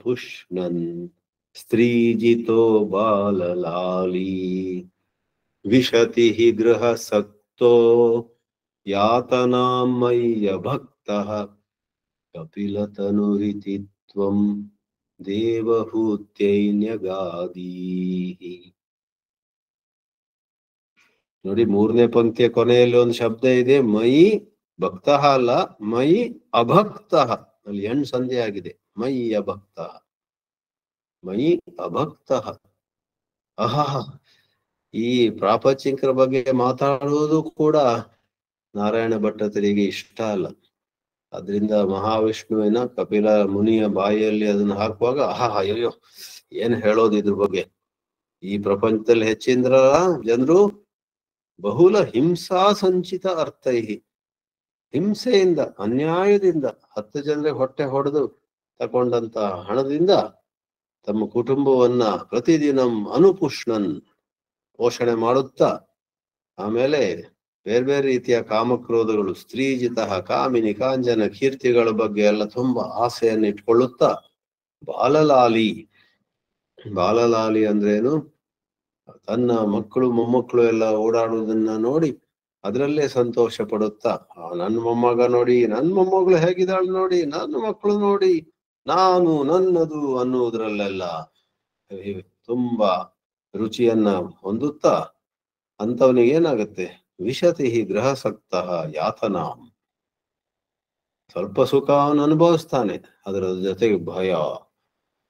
ಸ್ತ್ರೀಜಿತೋ ಬಾಲಲಾಲಿ ವಿಶತಿ ಗೃಹ ಸಕ್ತೋ ಯಾತನಾಮಯ್ಯ ಭಕ್ತಃ ಕಪಿಲತನುರಿತಿ ತ್ವಂ ದೇವಹೂತ್ಯೈನ್ಯಗಾದೀ. ನೋಡಿ, 3ನೇ ಪಂಕ್ತಿಯ ಕೊನೆಯಲ್ಲಿ ಒಂದು ಶಬ್ದ ಇದೆ, ಮಯಿ ಭಕ್ತಃ ಅಲ್ಲ, ಮಯಿ ಅಭಕ್ತಃ. ಅಲ್ಲಿ ಎಣ್ ಸಂಧಿ ಆಗಿದೆ. ಮಯಿ ಅಭಕ್ತಃ, ಮಯಿ ಅಭಕ್ತಃ. ಅಹಹ, ಈ ಪ್ರಾಪಂಚಿಕರ ಬಗ್ಗೆ ಮಾತಾಡುವುದು ಕೂಡ ನಾರಾಯಣ ಭಟ್ಟತಿರಿಗೆ ಇಷ್ಟ ಅಲ್ಲ. ಅದರಿಂದ ಮಹಾವಿಷ್ಣುವಿನ ಕಪಿಲ ಮುನಿಯ ಬಾಯಿಯಲ್ಲಿ ಅದನ್ನು ಹಾಕುವಾಗ ಅಹಹ, ಅಯ್ಯೋ ಏನ್ ಹೇಳೋದು ಇದ್ರ ಬಗ್ಗೆ. ಈ ಪ್ರಪಂಚದಲ್ಲಿ ಹೆಚ್ಚಿನ ಜನರು ಬಹುಲ ಹಿಂಸಾ ಸಂಚಿತ ಅರ್ಥೈಹಿ, ಹಿಂಸೆಯಿಂದ, ಅನ್ಯಾಯದಿಂದ 10 ಜನರಿಗೆ ಹೊಟ್ಟೆ ಹೊಡೆದು ತಕೊಂಡಂತ ಹಣದಿಂದ ತಮ್ಮ ಕುಟುಂಬವನ್ನ ಪ್ರತಿದಿನಂ ಅನುಪುಷ್ಣನ್ ಪೋಷಣೆ ಮಾಡುತ್ತಾ, ಆಮೇಲೆ ಬೇರೆ ಬೇರೆ ರೀತಿಯ ಕಾಮಕ್ರೋಧಗಳು, ಸ್ತ್ರೀಜಿತ ಕಾಮಿನಿ ಕಾಂಜನ ಕೀರ್ತಿಗಳ ಬಗ್ಗೆ ಎಲ್ಲ ತುಂಬಾ ಆಸೆಯನ್ನು ಇಟ್ಕೊಳ್ಳುತ್ತಾ ಬಾಲಲಾಲಿ. ಬಾಲಲಾಲಿ ಅಂದ್ರೇನು? ತನ್ನ ಮಕ್ಕಳು ಮೊಮ್ಮಕ್ಕಳು ಎಲ್ಲ ಓಡಾಡುವುದನ್ನ ನೋಡಿ ಅದರಲ್ಲೇ ಸಂತೋಷ ಪಡುತ್ತಾ, ನನ್ನ ಮೊಮ್ಮಗ ನೋಡಿ, ನನ್ನ ಮೊಮ್ಮಗಳು ಹೇಗಿದ್ದಾಳು ನೋಡಿ, ನನ್ನ ಮಕ್ಕಳು ನೋಡಿ, ನಾನು ನನ್ನದು ಅನ್ನುವುದ್ರಲ್ಲೆಲ್ಲ ತುಂಬಾ ರುಚಿಯನ್ನ ಹೊಂದುತ್ತಾ, ಅಂತವನಿಗೆ ಏನಾಗುತ್ತೆ? ವಿಶತಿ ಗೃಹಸಕ್ತ ಯಾತನಾ, ಸ್ವಲ್ಪ ಸುಖ ಅವನು ಅನುಭವಿಸ್ತಾನೆ, ಅದರ ಜೊತೆಗೆ ಭಯ,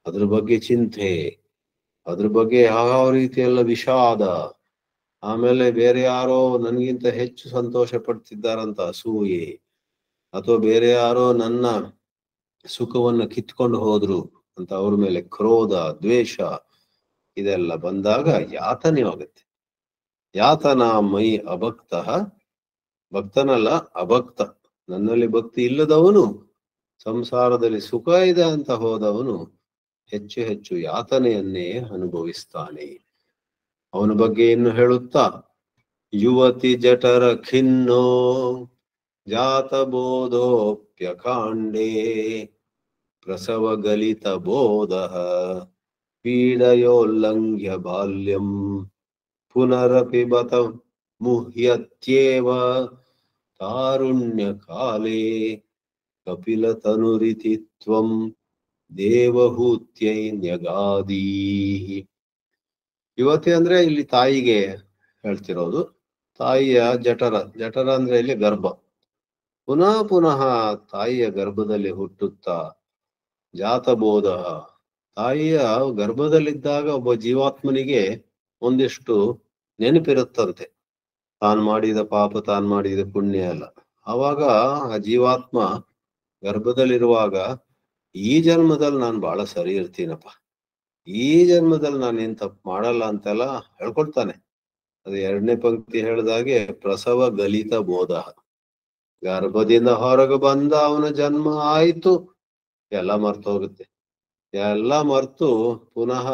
ಅದ್ರ ಬಗ್ಗೆ ಚಿಂತೆ, ಅದ್ರ ಬಗ್ಗೆ ಯಾವ ರೀತಿಯೆಲ್ಲ ವಿಷಾದ, ಆಮೇಲೆ ಬೇರೆ ಯಾರೋ ನನ್ಗಿಂತ ಹೆಚ್ಚು ಸಂತೋಷ ಪಡ್ತಿದ್ದಾರಂತ ಅಸೂಯೆ, ಅಥವಾ ಬೇರೆ ಯಾರೋ ನನ್ನ ಸುಖವನ್ನ ಕಿತ್ಕೊಂಡು ಹೋದ್ರು ಅಂತ ಅವ್ರ ಮೇಲೆ ಕ್ರೋಧ, ದ್ವೇಷ, ಇದೆಲ್ಲ ಬಂದಾಗ ಯಾತನೆ ಆಗುತ್ತೆ. ಯಾತನಾ ಮೈ ಅಭಕ್ತಃ, ಭಕ್ತನಲ್ಲ ಅಭಕ್ತ, ನನ್ನಲ್ಲಿ ಭಕ್ತಿ ಇಲ್ಲದವನು, ಸಂಸಾರದಲ್ಲಿ ಸುಖ ಇದೆ ಅಂತ ಹೋದವನು ಹೆಚ್ಚು ಹೆಚ್ಚು ಯಾತನೆಯನ್ನೇ ಅನುಭವಿಸ್ತಾನೆ. ಅವನ ಬಗ್ಗೆ ಇನ್ನು ಹೇಳುತ್ತಾ, ಯುವತಿ ಜಠರ ಖಿನ್ನೋ ಜಾತ ಬೋಧೋಪ್ಯಕಾಂಡೇ ಪ್ರಸವ ಗಲಿತ ಬೋಧ ಪೀಡಯೋಲ್ಲಂಘ್ಯ ಬಾಲ್ಯಂ ಪುನರಪಿ ಬತ ಮುಹ್ಯತ್ಯೇವ ತಾರುಣ್ಯ ಕಾಲೇ ಕಪಿಲತನುರಿತಿ ತ್ವಂ ದೇವಹೂತ್ಯೈನ್ಯಗಾದೀ. ಯುವತಿ ಅಂದ್ರೆ ಇಲ್ಲಿ ತಾಯಿಗೆ ಹೇಳ್ತಿರೋದು. ತಾಯಿಯ ಜಠರ, ಜಠರ ಅಂದ್ರೆ ಇಲ್ಲಿ ಗರ್ಭ. ಪುನಃ ಪುನಃ ತಾಯಿಯ ಗರ್ಭದಲ್ಲಿ ಹುಟ್ಟುತ್ತಾ, ಜಾತಬೋಧ, ತಾಯಿಯ ಗರ್ಭದಲ್ಲಿದ್ದಾಗ ಒಬ್ಬ ಜೀವಾತ್ಮನಿಗೆ ಒಂದಿಷ್ಟು ನೆನಪಿರುತ್ತಂತೆ, ತಾನು ಮಾಡಿದ ಪಾಪ, ತಾನು ಮಾಡಿದ ಪುಣ್ಯ ಎಲ್ಲ. ಆವಾಗ ಆ ಜೀವಾತ್ಮ ಗರ್ಭದಲ್ಲಿರುವಾಗ, ಈ ಜನ್ಮದಲ್ಲಿ ನಾನು ಬಹಳ ಸರಿ ಇರ್ತೀನಪ್ಪ, ಈ ಜನ್ಮದಲ್ಲಿ ನಾನು ಏನ್ ತಪ್ಪು ಮಾಡಲ್ಲ ಅಂತೆಲ್ಲ ಹೇಳ್ಕೊಳ್ತಾನೆ. ಅದು 2ನೇ ಪಂಕ್ತಿ ಹೇಳಿದಾಗೆ ಪ್ರಸವ ಗಲಿತ ಬೋಧ, ಗರ್ಭದಿಂದ ಹೊರಗೆ ಬಂದ ಅವನ ಜನ್ಮ ಆಯ್ತು, ಎಲ್ಲ ಮರ್ತು ಹೋಗುತ್ತೆ. ಎಲ್ಲ ಮರ್ತು ಪುನಃ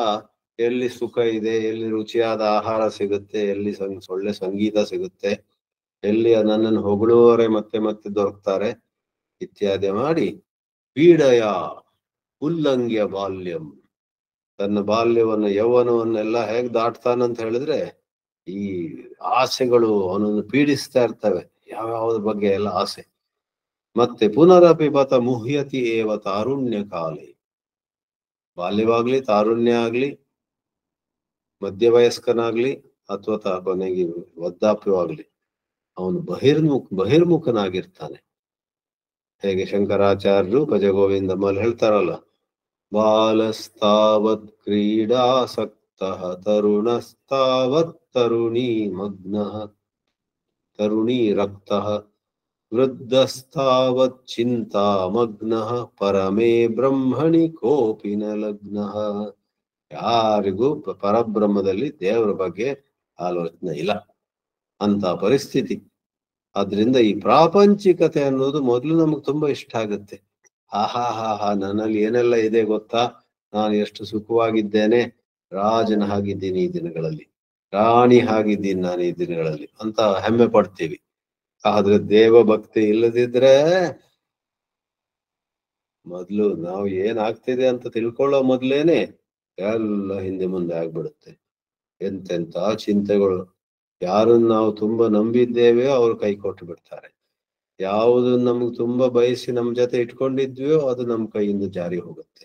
ಎಲ್ಲಿ ಸುಖ ಇದೆ, ಎಲ್ಲಿ ರುಚಿಯಾದ ಆಹಾರ ಸಿಗುತ್ತೆ, ಎಲ್ಲಿ ಒಳ್ಳೆ ಸಂಗೀತ ಸಿಗುತ್ತೆ, ಎಲ್ಲಿ ನನ್ನನ್ನು ಹೊಗಳುವವರೇ ಮತ್ತೆ ಮತ್ತೆ ದೊರಕ್ತಾರೆ ಇತ್ಯಾದಿ ಮಾಡಿ, ಪೀಡಯ ಉಲ್ಲಂಘ್ಯ ಬಾಲ್ಯಂ, ತನ್ನ ಬಾಲ್ಯವನ್ನು, ಯೌವನವನ್ನೆಲ್ಲ ಹೇಗ್ ದಾಟ್ತಾನಂತ ಹೇಳಿದ್ರೆ, ಈ ಆಸೆಗಳು ಅವನನ್ನು ಪೀಡಿಸ್ತಾ ಇರ್ತವೆ, ಯಾವ್ಯಾವ್ದ್ರ ಬಗ್ಗೆ ಎಲ್ಲ ಆಸೆ. ಮತ್ತೆ ಪುನರಪಿ ಬತ ಮುಹ್ಯತಿ ಏವ ತಾರುಣ್ಯ ಕಾಲೇ, ಬಾಲ್ಯವಾಗ್ಲಿ, ತಾರುಣ್ಯ ಆಗ್ಲಿ, ಮಧ್ಯವಯಸ್ಕನಾಗ್ಲಿ, ಅಥವಾ ಕೊನೆಗೆ ವೃದ್ಧಾಪ್ಯವಾಗ್ಲಿ, ಅವನು ಬಹಿರ್ಮುಖನಾಗಿರ್ತಾನೆ. ಹೇಗೆ ಶಂಕರಾಚಾರ್ಯರು ಭಜಗೋವಿಂದ ಮಲ್ ಹೇಳ್ತಾರಲ್ಲ, ಬಾಲಸ್ತಾವತ್ ಕ್ರೀಡಾಸಕ್ತಃ ತರುಣಸ್ತಾವತ್ ತರುಣೀ ಮಗ್ನಃ ತರುಣೀ ರಕ್ತಃ ವೃದ್ಧಸ್ತಾವತ್ ಚಿಂತಾ ಮಗ್ನಃ ಪರಮೇ ಬ್ರಹ್ಮಣಿ ಕೋಪಿ ನ ಲಗ್ನಃ. ಯಾರಿಗೂ ಪರಬ್ರಹ್ಮದಲ್ಲಿ ದೇವರ ಬಗ್ಗೆ ಆಲೋಚನೆ ಇಲ್ಲ ಅಂತ ಪರಿಸ್ಥಿತಿ. ಆದ್ರಿಂದ ಈ ಪ್ರಾಪಂಚಿಕತೆ ಅನ್ನೋದು ಮೊದಲು ನಮಗ್ ತುಂಬಾ ಇಷ್ಟ ಆಗುತ್ತೆ. ಹಾ ನನ್ನಲ್ಲಿ ಏನೆಲ್ಲ ಇದೆ ಗೊತ್ತಾ, ನಾನು ಎಷ್ಟು ಸುಖವಾಗಿದ್ದೇನೆ, ರಾಜನ ಹಾಗಿದ್ದೀನಿ ಈ ದಿನಗಳಲ್ಲಿ, ರಾಣಿ ಹಾಗಿದ್ದೀನಿ ನಾನು ಈ ದಿನಗಳಲ್ಲಿ ಅಂತ ಹೆಮ್ಮೆ ಪಡ್ತೀವಿ. ಆದ್ರೆ ದೇವ ಭಕ್ತಿ ಇಲ್ಲದಿದ್ರೆ ಮೊದ್ಲು ನಾವು ಏನಾಗ್ತಿದೆ ಅಂತ ತಿಳ್ಕೊಳ್ಳೋ ಮೊದ್ಲೇನೆ ಎಲ್ಲ ಹಿಂದೆ ಮುಂದೆ ಆಗ್ಬಿಡುತ್ತೆ. ಎಂತೆಂತ ಚಿಂತೆಗಳು. ಯಾರನ್ನ ನಾವು ತುಂಬಾ ನಂಬಿದ್ದೇವೆ ಅವ್ರು ಕೈ ಕೊಟ್ಟು ಬಿಡ್ತಾರೆ. ಯಾವುದು ನಮ್ಗೆ ತುಂಬಾ ಬಯಸಿ ನಮ್ ಜೊತೆ ಇಟ್ಕೊಂಡಿದ್ವಿಯೋ ಅದು ನಮ್ ಕೈಯಿಂದ ಜಾರಿ ಹೋಗುತ್ತೆ.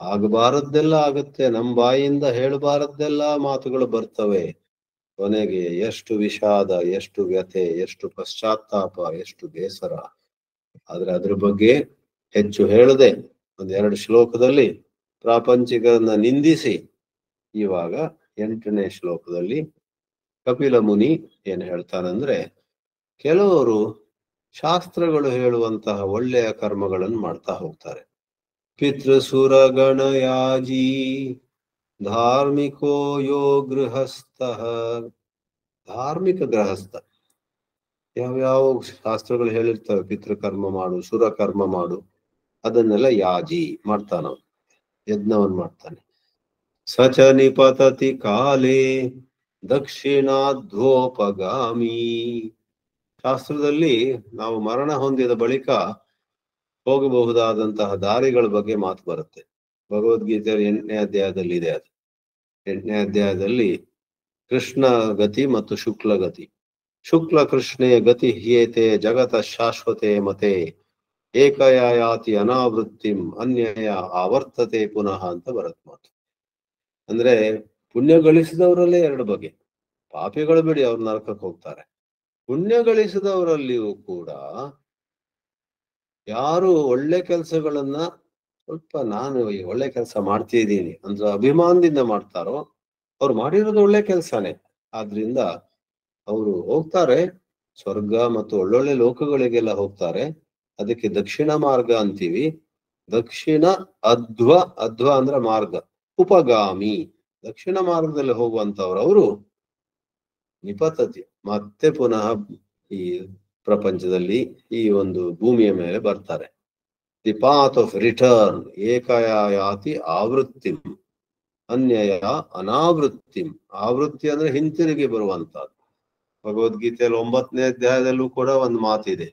ಆಗಬಾರದ್ದೆಲ್ಲ ಆಗುತ್ತೆ. ನಮ್ ಬಾಯಿಯಿಂದ ಹೇಳಬಾರದ್ದೆಲ್ಲ ಮಾತುಗಳು ಬರ್ತವೆ. ಕೊನೆಗೆ ಎಷ್ಟು ವಿಷಾದ, ಎಷ್ಟು ವ್ಯಥೆ, ಎಷ್ಟು ಪಶ್ಚಾತ್ತಾಪ, ಎಷ್ಟು ಬೇಸರ. ಆದ್ರೆ ಅದ್ರ ಬಗ್ಗೆ ಹೆಚ್ಚು ಹೇಳದೆ 1-2 ಶ್ಲೋಕದಲ್ಲಿ ಪ್ರಾಪಂಚಿಕರನ್ನ ನಿಂದಿಸಿ, ಇವಾಗ 8ನೇ ಶ್ಲೋಕದಲ್ಲಿ ಕಪಿಲ ಮುನಿ ಏನ್ ಹೇಳ್ತಾನಂದ್ರೆ, ಕೆಲವರು ಶಾಸ್ತ್ರಗಳು ಹೇಳುವಂತಹ ಒಳ್ಳೆಯ ಕರ್ಮಗಳನ್ನು ಮಾಡ್ತಾ ಹೋಗ್ತಾರೆ. ಪಿತೃಸುರ ಗಣಯಾಜಿ ಧಾರ್ಮಿಕೋ ಯೋ ಗೃಹಸ್ಥ. ಧಾರ್ಮಿಕ ಗೃಹಸ್ಥ ಯಾವ್ಯಾವ ಶಾಸ್ತ್ರಗಳು ಹೇಳಿರ್ತವೆ, ಪಿತೃಕರ್ಮ ಮಾಡು, ಸುರ ಕರ್ಮ ಮಾಡು, ಅದನ್ನೆಲ್ಲ ಯಾಜಿ ಮಾಡ್ತಾನ, ಯಜ್ಞವನ್ ಮಾಡ್ತಾನೆ. ಸಚ ನಿಪತತಿ ಕಾಲೇ ದಕ್ಷಿಣಾಧ್ವೋಪಗಾಮಿ. ಶಾಸ್ತ್ರದಲ್ಲಿ ನಾವು ಮರಣ ಹೊಂದಿದ ಬಳಿಕ ಹೋಗಬಹುದಾದಂತಹ ದಾರಿಗಳ ಬಗ್ಗೆ ಮಾತು ಬರುತ್ತೆ. ಭಗವದ್ಗೀತೆಯ 8ನೇ ಅಧ್ಯಾಯದಲ್ಲಿ ಇದೆ ಅದು. 8ನೇ ಅಧ್ಯಾಯದಲ್ಲಿ ಕೃಷ್ಣ ಗತಿ ಮತ್ತು ಶುಕ್ಲ ಗತಿ. ಶುಕ್ಲ ಕೃಷ್ಣೇ ಗತಿ ಹ್ಯೇತೆ ಜಗತ ಶಾಶ್ವತೆ ಮತೆ ಏಕಯ ಯಾತಿ ಅನಾವೃತ್ತಿಂ ಅನ್ಯಯ ಆವರ್ತತೆ ಪುನಃ ಅಂತ ಬರತ್ ಮಾತು. ಅಂದ್ರೆ ಪುಣ್ಯ ಗಳಿಸಿದವರಲ್ಲೇ 2 ಬಗೆ. ಪಾಪಿಗಳು ಬಿಡಿ, ಅವ್ರು ನರಕಕ್ಕೆ ಹೋಗ್ತಾರೆ. ಪುಣ್ಯ ಗಳಿಸಿದವರಲ್ಲಿಯೂ ಕೂಡ ಯಾರು ಒಳ್ಳೆ ಕೆಲಸಗಳನ್ನ ಸ್ವಲ್ಪ ನಾನು ಈ ಒಳ್ಳೆ ಕೆಲಸ ಮಾಡ್ತಿದ್ದೀನಿ ಅಂದ್ರೆ ಅಭಿಮಾನದಿಂದ ಮಾಡ್ತಾರೋ ಅವ್ರು ಮಾಡಿರೋದು ಒಳ್ಳೆ ಕೆಲಸನೇ. ಆದ್ರಿಂದ ಅವರು ಹೋಗ್ತಾರೆ, ಸ್ವರ್ಗ ಮತ್ತು ಒಳ್ಳೊಳ್ಳೆ ಲೋಕಗಳಿಗೆಲ್ಲ ಹೋಗ್ತಾರೆ. ಅದಕ್ಕೆ ದಕ್ಷಿಣ ಮಾರ್ಗ ಅಂತೀವಿ. ದಕ್ಷಿಣ ಅಧ್ವ, ಅಧ್ವ ಅಂದ್ರೆ ಮಾರ್ಗ, ಉಪಗಾಮಿ, ದಕ್ಷಿಣ ಮಾರ್ಗದಲ್ಲಿ ಹೋಗುವಂತವ್ರು ಅವರು ನಿಪತತಿ, ಮತ್ತೆ ಪುನಃ ಈ ಪ್ರಪಂಚದಲ್ಲಿ ಈ ಒಂದು ಭೂಮಿಯ ಮೇಲೆ ಬರ್ತಾರೆ. ದಿ ಪಾತ್ ಆಫ್ ರಿಟರ್ನ್ ಏಕಯಾತಿ ಆವೃತ್ತಿಂ ಅನ್ಯಯ ಅನಾವೃತ್ತಿಂ. ಆವೃತ್ತಿ ಅಂದ್ರೆ ಹಿಂತಿರುಗಿ ಬರುವಂತಹದ್ದು. ಭಗವದ್ಗೀತೆಯಲ್ಲಿ 9ನೇ ಅಧ್ಯಾಯದಲ್ಲೂ ಕೂಡ ಒಂದು ಮಾತಿದೆ,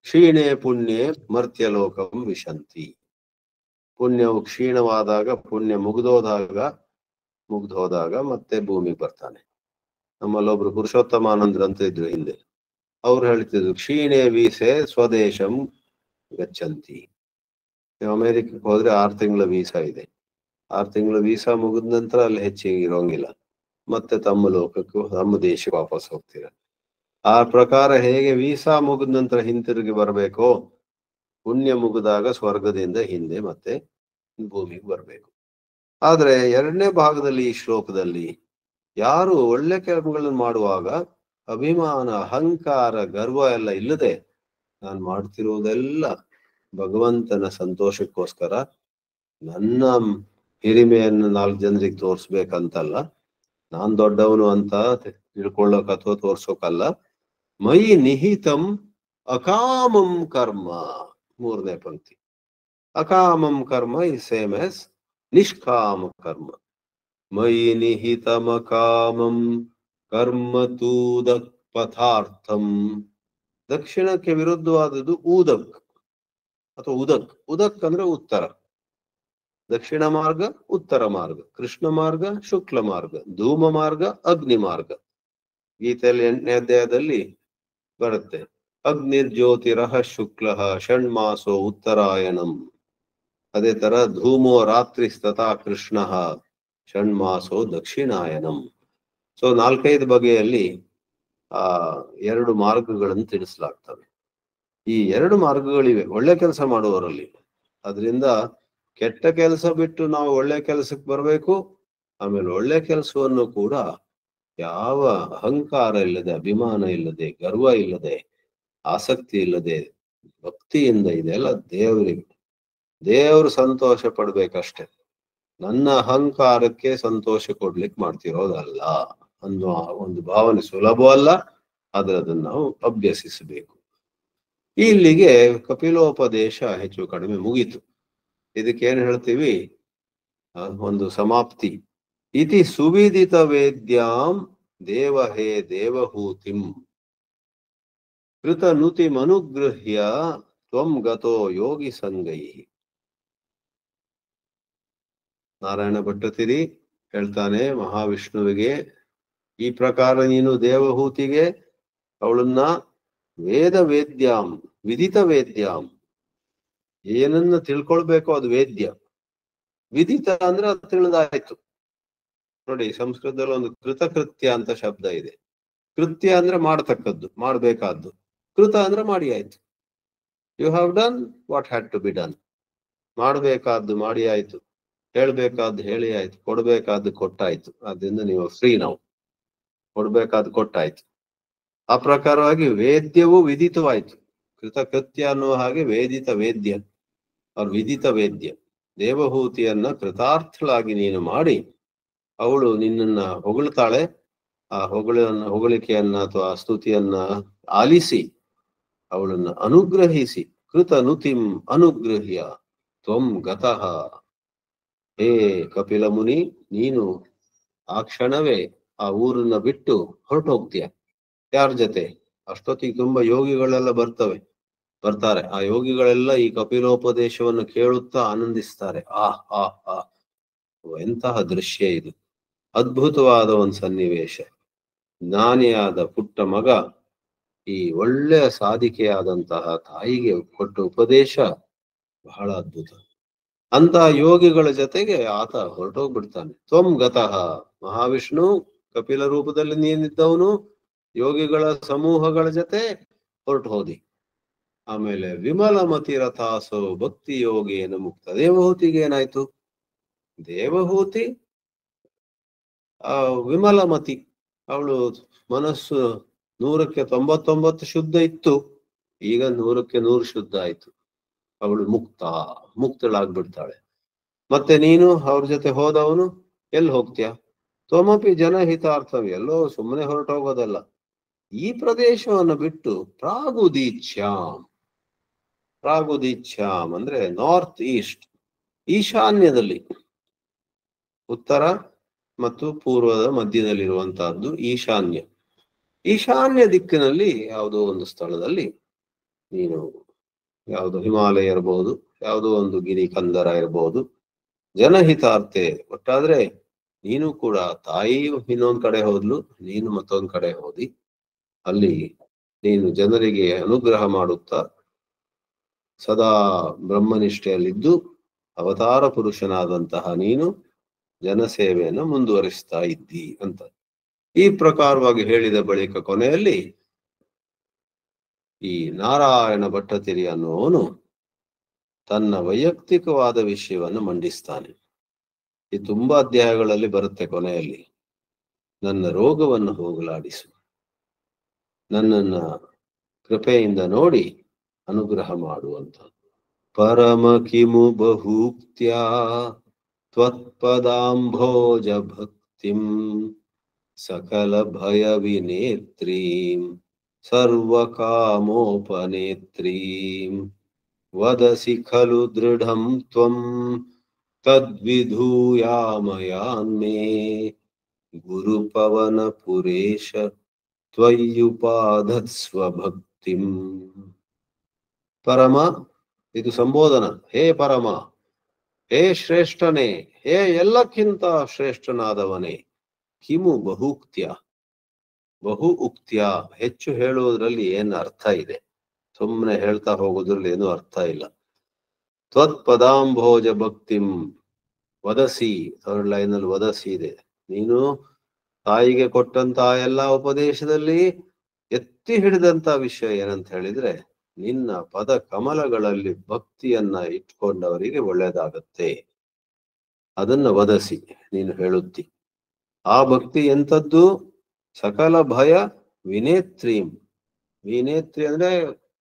ಕ್ಷೀಣೆ ಪುಣ್ಯೆ ಮರ್ತ್ಯಲೋಕಂ ವಿಶಂತಿ. ಪುಣ್ಯವು ಕ್ಷೀಣವಾದಾಗ, ಪುಣ್ಯ ಮುಗ್ದೋದಾಗ ಮತ್ತೆ ಭೂಮಿಗೆ ಬರ್ತಾನೆ. ನಮ್ಮಲ್ಲೊಬ್ರು ಪುರುಷೋತ್ತಮಾನಂದ್ರ ಅಂತ ಇದ್ರು ಹಿಂದೆ, ಅವ್ರು ಹೇಳ್ತಿದ್ರು ಕ್ಷೀಣೆ ವೀಸೆ ಸ್ವದೇಶಂ ಗಚ್ಚಂತಿ. ನೀವು ಅಮೆರಿಕಕ್ಕೆ ಹೋದ್ರೆ 6 ತಿಂಗಳ ವೀಸಾ ಇದೆ. 6 ತಿಂಗಳ ವೀಸಾ ಮುಗಿದ ನಂತರ ಅಲ್ಲಿ ಹೆಚ್ಚಿಗೆ ಇರೋಂಗಿಲ್ಲ, ಮತ್ತೆ ತಮ್ಮ ಲೋಕಕ್ಕೂ ತಮ್ಮ ದೇಶಕ್ಕೆ ವಾಪಸ್ ಹೋಗ್ತೀರ. ಆ ಪ್ರಕಾರ ಹೇಗೆ ವೀಸಾ ಮುಗಿದ ನಂತರ ಹಿಂತಿರುಗಿ ಬರಬೇಕೋ, ಪುಣ್ಯ ಮುಗಿದಾಗ ಸ್ವರ್ಗದಿಂದ ಹಿಂದೆ ಮತ್ತೆ ಭೂಮಿಗೆ ಬರಬೇಕು. ಆದ್ರೆ 2ನೇ ಭಾಗದಲ್ಲಿ ಈ ಶ್ಲೋಕದಲ್ಲಿ ಯಾರು ಒಳ್ಳೆ ಕೆಲಸಗಳನ್ನು ಮಾಡುವಾಗ ಅಭಿಮಾನ, ಅಹಂಕಾರ, ಗರ್ವ ಎಲ್ಲ ಇಲ್ಲದೆ ನಾನು ಮಾಡ್ತಿರುವುದೆಲ್ಲ ಭಗವಂತನ ಸಂತೋಷಕ್ಕೋಸ್ಕರ, ನನ್ನ ಹಿರಿಮೆಯನ್ನು 4 ಜನರಿಗೆ ತೋರ್ಸ್ಬೇಕಂತಲ್ಲ, ನಾನ್ ದೊಡ್ಡವನು ಅಂತ ತಿಳ್ಕೊಳ್ಳೋಕ್ ಅಥವಾ ತೋರ್ಸೋಕಲ್ಲ. ಮೈ ನಿಹಿತಂ ಅಕಾಮಂ ಕರ್ಮ. 3ನೇ ಪಂಕ್ತಿ. ಅಕಾಮಂ ಕರ್ಮ ಇಸ್ ಸೇಮ್ ಆಸ್ ನಿಷ್ಕಾಮ ಕರ್ಮ. ಮೈ ನಿಹಿತಮಕಾಮಂ ಕರ್ಮ ತೂದಕ್ ಪಥಾರ್ಥಂ. ದಕ್ಷಿಣಕ್ಕೆ ವಿರುದ್ಧವಾದದ್ದು ಊದಕ್ ಅಥವಾ ಉದಕ್. ಉದಕ್ ಅಂದ್ರೆ ಉತ್ತರ. ದಕ್ಷಿಣ ಮಾರ್ಗ, ಉತ್ತರ ಮಾರ್ಗ, ಕೃಷ್ಣ ಮಾರ್ಗ, ಶುಕ್ಲ ಮಾರ್ಗ, ಧೂಮ ಮಾರ್ಗ, ಅಗ್ನಿ ಮಾರ್ಗ. ಗೀತೆಯಲ್ಲಿ 8ನೇ ಅಧ್ಯಾಯದಲ್ಲಿ ಬರುತ್ತೆ, ಅಗ್ನಿರ್ಜ್ಯೋತಿರಹ ಶುಕ್ಲ ಷಣ್ಮಾಸೋ ಉತ್ತರಾಯಣಂ. ಅದೇ ತರ ಧೂಮೋ ರಾತ್ರಿ ತಥಾ ಕೃಷ್ಣ ಷಣ್ಮಾಸೋ ದಕ್ಷಿಣಾಯನಂ. ಸೊ 4-5 ಬಗೆಯಲ್ಲಿ 2 ಮಾರ್ಗಗಳನ್ನು ತಿಳಿಸಲಾಗ್ತವೆ. ಈ 2 ಮಾರ್ಗಗಳಿವೆ ಒಳ್ಳೆ ಕೆಲಸ ಮಾಡುವವರಲ್ಲಿ. ಅದರಿಂದ ಕೆಟ್ಟ ಕೆಲಸ ಬಿಟ್ಟು ನಾವು ಒಳ್ಳೆ ಕೆಲಸಕ್ಕೆ ಬರಬೇಕು. ಆಮೇಲೆ ಒಳ್ಳೆ ಕೆಲಸವನ್ನು ಕೂಡ ಯಾವ ಅಹಂಕಾರ ಇಲ್ಲದೆ, ಅಭಿಮಾನ ಇಲ್ಲದೆ, ಗರ್ವ ಇಲ್ಲದೆ, ಆಸಕ್ತಿ ಇಲ್ಲದೆ, ಭಕ್ತಿಯಿಂದ ಇದೆಲ್ಲ ದೇವರು ಸಂತೋಷ ಪಡ್ಬೇಕಷ್ಟೆ. ನನ್ನ ಅಹಂಕಾರಕ್ಕೆ ಸಂತೋಷ ಕೊಡ್ಲಿಕ್ಕೆ ಮಾಡ್ತಿರೋದಲ್ಲ ಅನ್ನೋ ಒಂದು ಭಾವನೆ ಸುಲಭವಲ್ಲ, ಆದ್ರೆ ಅದನ್ನ ನಾವು ಅಭ್ಯಸಿಸಬೇಕು. ಇಲ್ಲಿಗೆ ಕಪಿಲೋಪದೇಶ ಹೆಚ್ಚು ಕಡಿಮೆ ಮುಗೀತು. ಇದಕ್ಕೇನ್ ಹೇಳ್ತೀವಿ, ಒಂದು ಸಮಾಪ್ತಿ. ಇತಿ ಸುವಿದಿತ ವೇದ್ಯಾಂ ದೇವಹೇ ದೇವಹೂತಿಂ ಕೃತ ನುತಿ ಮನುಗೃಹ್ಯ ತ್ವಂ ಗತೋ ಯೋಗಿ ಸಂಗೈ. ನಾರಾಯಣ ಭಟ್ಟತಿರಿ ಹೇಳ್ತಾನೆ ಮಹಾವಿಷ್ಣುವಿಗೆ, ಈ ಪ್ರಕಾರ ನೀನು ದೇವಹೂತಿಗೆ ಅವಳನ್ನ ವೇದ ವೇದ್ಯಾಂ ವಿದಿತ ವೇದ್ಯಾಂ, ಏನನ್ನ ತಿಳ್ಕೊಳ್ಬೇಕೋ ಅದು ವೇದ್ಯ, ವಿದಿತ ಅಂದ್ರೆ ಅದು ತಿಳಿದಾಯ್ತು. ನೋಡಿ, ಸಂಸ್ಕೃತದಲ್ಲಿ ಒಂದು ಕೃತಕೃತ್ಯ ಅಂತ ಶಬ್ದ ಇದೆ. ಕೃತ್ಯ ಅಂದ್ರೆ ಮಾಡ್ತಕ್ಕದ್ದು, ಮಾಡ್ಬೇಕಾದ್ದು. ಕೃತ ಅಂದ್ರೆ ಮಾಡಿ ಆಯ್ತು. You have done what had to be done. ಮಾಡ್ಬೇಕಾದ್ದು ಮಾಡಿ ಆಯ್ತು, ಹೇಳ್ಬೇಕಾದ್ದು ಹೇಳಿ ಆಯ್ತು, ಕೊಡ್ಬೇಕಾದ್ದು ಕೊಟ್ಟಾಯ್ತು. ಅದರಿಂದ ನೀವು ಫ್ರೀ. ನಾವು ಕೊಡ್ಬೇಕಾದ್ದು ಕೊಟ್ಟಾಯ್ತು. ಆ ಪ್ರಕಾರವಾಗಿ ವೇದ್ಯವು ವಿದಿತವಾಯ್ತು. ಕೃತಕೃತ್ಯ ಅನ್ನುವ ಹಾಗೆ ವೇದಿತ ವೇದ್ಯ ಅವ್ರ ವಿದಿತ ವೇದ್ಯ. ದೇವಹೂತಿಯನ್ನ ಕೃತಾರ್ಥಳಾಗಿ ನೀನು ಮಾಡಿ ಅವಳು ನಿನ್ನನ್ನ ಹೊಗಳ್ತಾಳೆ. ಆ ಹೊಗಳಿಕೆಯನ್ನ ಅಥವಾ ಸ್ತುತಿಯನ್ನ ಆಲಿಸಿ ಅವಳನ್ನ ಅನುಗ್ರಹಿಸಿ, ಕೃತ ನುತಿಂ ಅನುಗ್ರಹ್ಯ ತ್ವಂ ಗತಃ. ಹೇ ಕಪಿಲ ಮುನಿ, ನೀನು ಆ ಕ್ಷಣವೇ ಆ ಊರನ್ನ ಬಿಟ್ಟು ಹೊರಟೋಗ್ತೀಯ. ಯಾರ ಜೊತೆ? ಅಷ್ಟೊತ್ತಿಗೆ ತುಂಬಾ ಯೋಗಿಗಳೆಲ್ಲ ಬರ್ತಾರೆ. ಆ ಯೋಗಿಗಳೆಲ್ಲ ಈ ಕಪಿಲೋಪದೇಶವನ್ನು ಕೇಳುತ್ತಾ ಆನಂದಿಸ್ತಾರೆ. ಆ ಎಂತಹ ದೃಶ್ಯ ಇದು! ಅದ್ಭುತವಾದ ಒಂದು ಸನ್ನಿವೇಶ. ಜ್ಞಾನಿಯಾದ ಪುಟ್ಟ ಮಗ ಈ ಒಳ್ಳೆಯ ಸಾಧಿಕೆಯಾದಂತಹ ತಾಯಿಗೆ ಕೊಟ್ಟ ಉಪದೇಶ ಬಹಳ ಅದ್ಭುತ. ಅಂತಹ ಯೋಗಿಗಳ ಜೊತೆಗೆ ಆತ ಹೊರಟೋಗ್ಬಿಡ್ತಾನೆ. ತ್ವಂ ಗತಃ. ಮಹಾವಿಷ್ಣು ಕಪಿಲ ರೂಪದಲ್ಲಿ ನೀನಿದ್ದವನು ಯೋಗಿಗಳ ಸಮೂಹಗಳ ಜೊತೆ ಹೊರಟು ಹೋದಿ. ಆಮೇಲೆ ವಿಮಲಮತಿ ರಥಾಸೋ ಭಕ್ತಿ ಯೋಗೇನ ಮುಕ್ತ. ದೇವಹೂತಿಗೆ ಏನಾಯ್ತು? ದೇವಹೂತಿ ವಿಮಲಮತಿ, ಅವಳು ಮನಸ್ಸು 100ಕ್ಕೆ 99 ಶುದ್ಧ ಇತ್ತು, ಈಗ 100ಕ್ಕೆ 100 ಶುದ್ಧ ಆಯ್ತು. ಅವಳು ಮುಕ್ತಳಾಗ್ಬಿಡ್ತಾಳೆ. ಮತ್ತೆ ನೀನು ಅವ್ರ ಜೊತೆ ಹೋದವನು ಎಲ್ಲಿ ಹೋಗ್ತೀಯ? ತ್ವಮಪಿ ಜನಹಿತಾರ್ಥಂ, ಎಲ್ಲೋ ಸುಮ್ಮನೆ ಹೊರಟೋಗೋದಲ್ಲ. ಈ ಪ್ರದೇಶವನ್ನು ಬಿಟ್ಟು ಪ್ರಾಗುದೀಚ್ಯಾಂ ಅಂದ್ರೆ ನಾರ್ತ್ ಈಸ್ಟ್, ಈಶಾನ್ಯದಲ್ಲಿ, ಉತ್ತರ ಮತ್ತು ಪೂರ್ವದ ಮಧ್ಯದಲ್ಲಿರುವಂತಹದ್ದು ಈಶಾನ್ಯ ದಿಕ್ಕಿನಲ್ಲಿ ಯಾವುದೋ ಒಂದು ಸ್ಥಳದಲ್ಲಿ ನೀನು, ಯಾವುದು ಹಿಮಾಲಯ ಇರಬಹುದು, ಯಾವುದೋ ಒಂದು ಗಿರಿ ಕಂದರ ಇರಬಹುದು, ಜನಹಿತಾರ್ಥೆ. ಒಟ್ಟಾದ್ರೆ ನೀನು ಕೂಡ, ತಾಯಿ ಇನ್ನೊಂದ್ ಕಡೆ ಹೋದ್ಲು, ನೀನು ಮತ್ತೊಂದ್ ಕಡೆ ಹೋದಿ. ಅಲ್ಲಿ ನೀನು ಜನರಿಗೆ ಅನುಗ್ರಹ ಮಾಡುತ್ತಾ ಸದಾ ಬ್ರಹ್ಮನಿಷ್ಠೆಯಲ್ಲಿದ್ದು ಅವತಾರ ಪುರುಷನಾದಂತಹ ನೀನು ಜನಸೇವೆಯನ್ನು ಮುಂದುವರಿಸ್ತಾ ಇದ್ದಿ ಅಂತ ಈ ಪ್ರಕಾರವಾಗಿ ಹೇಳಿದ ಬಳಿಕ ಕೊನೆಯಲ್ಲಿ ಈ ನಾರಾಯಣ ಭಟ್ಟತಿರಿ ಅನ್ನುವನು ತನ್ನ ವೈಯಕ್ತಿಕವಾದ ವಿಷಯವನ್ನು ಮಂಡಿಸ್ತಾನೆ. ಈ ತುಂಬಾ ಅಧ್ಯಾಯಗಳಲ್ಲಿ ಬರುತ್ತೆ. ಕೊನೆಯಲ್ಲಿ ನನ್ನ ರೋಗವನ್ನು ಹೋಗಲಾಡಿಸು, ನನ್ನನ್ನ ಕೃಪೆಯಿಂದ ನೋಡಿ ಅನುಗ್ರಹ ಮಾಡುವಂತ. ಪರಮ ಕಿಮು ಬಹುಕ್ತ್ಯಾ ತ್ವತ್ಪದಾಂಭೋಜ ಭಕ್ತಿಂ ಸಕಲ ಭಯ ವಿನೇತ್ರೀಂ ಸರ್ವಕಾಮೋಪನೇತ್ರೀಂ ವದಸಿ ಖಲು ದೃಢಂ ತ್ವಂ ತದ್ವಿಧೂಯಾಮಯಾನ್ಮೇ ಗುರುಪವನ ಪುರೇಶ ತ್ವಯ್ಯುಪಾಧತ್ಸ್ವ ಭಕ್ತಿಂ. ಪರಮ, ಇದು ಸಂಬೋಧನ. ಹೇ ಪರಮ, ಹೇ ಶ್ರೇಷ್ಠನೇ, ಹೇ ಎಲ್ಲಕ್ಕಿಂತ ಶ್ರೇಷ್ಠನಾದವನೇ. ಕಿಮು ಬಹುಕ್ತ್ಯ, ಹೆಚ್ಚು ಹೇಳುವುದರಲ್ಲಿ ಏನು ಅರ್ಥ ಇದೆ? ಸುಮ್ಮನೆ ಹೇಳ್ತಾ ಹೋಗೋದ್ರಲ್ಲಿ ಏನು ಅರ್ಥ ಇಲ್ಲ. ತ್ವತ್ಪದಾಂಭೋಜ ಭಕ್ತಿಂ ವದಸಿ, 3rd ಲೈನಲ್ಲಿ ವದಸಿ ಇದೆ. ನೀನು ತಾಯಿಗೆ ಕೊಟ್ಟಂತಹ ಎಲ್ಲ ಉಪದೇಶದಲ್ಲಿ ಎತ್ತಿ ಹಿಡಿದಂತ ವಿಷಯ ಏನಂತ ಹೇಳಿದ್ರೆ, ನಿನ್ನ ಪದ ಕಮಲಗಳಲ್ಲಿ ಭಕ್ತಿಯನ್ನ ಇಟ್ಕೊಂಡವರಿಗೆ ಒಳ್ಳೇದಾಗತ್ತೆ. ಅದನ್ನ ವದಸಿ ನೀನು ಹೇಳುತ್ತಿ. ಆ ಭಕ್ತಿ ಎಂಥದ್ದು? ಸಕಲ ಭಯ ವಿನೇತ್ರೀಂ. ವಿನೇತ್ರಿ ಅಂದ್ರೆ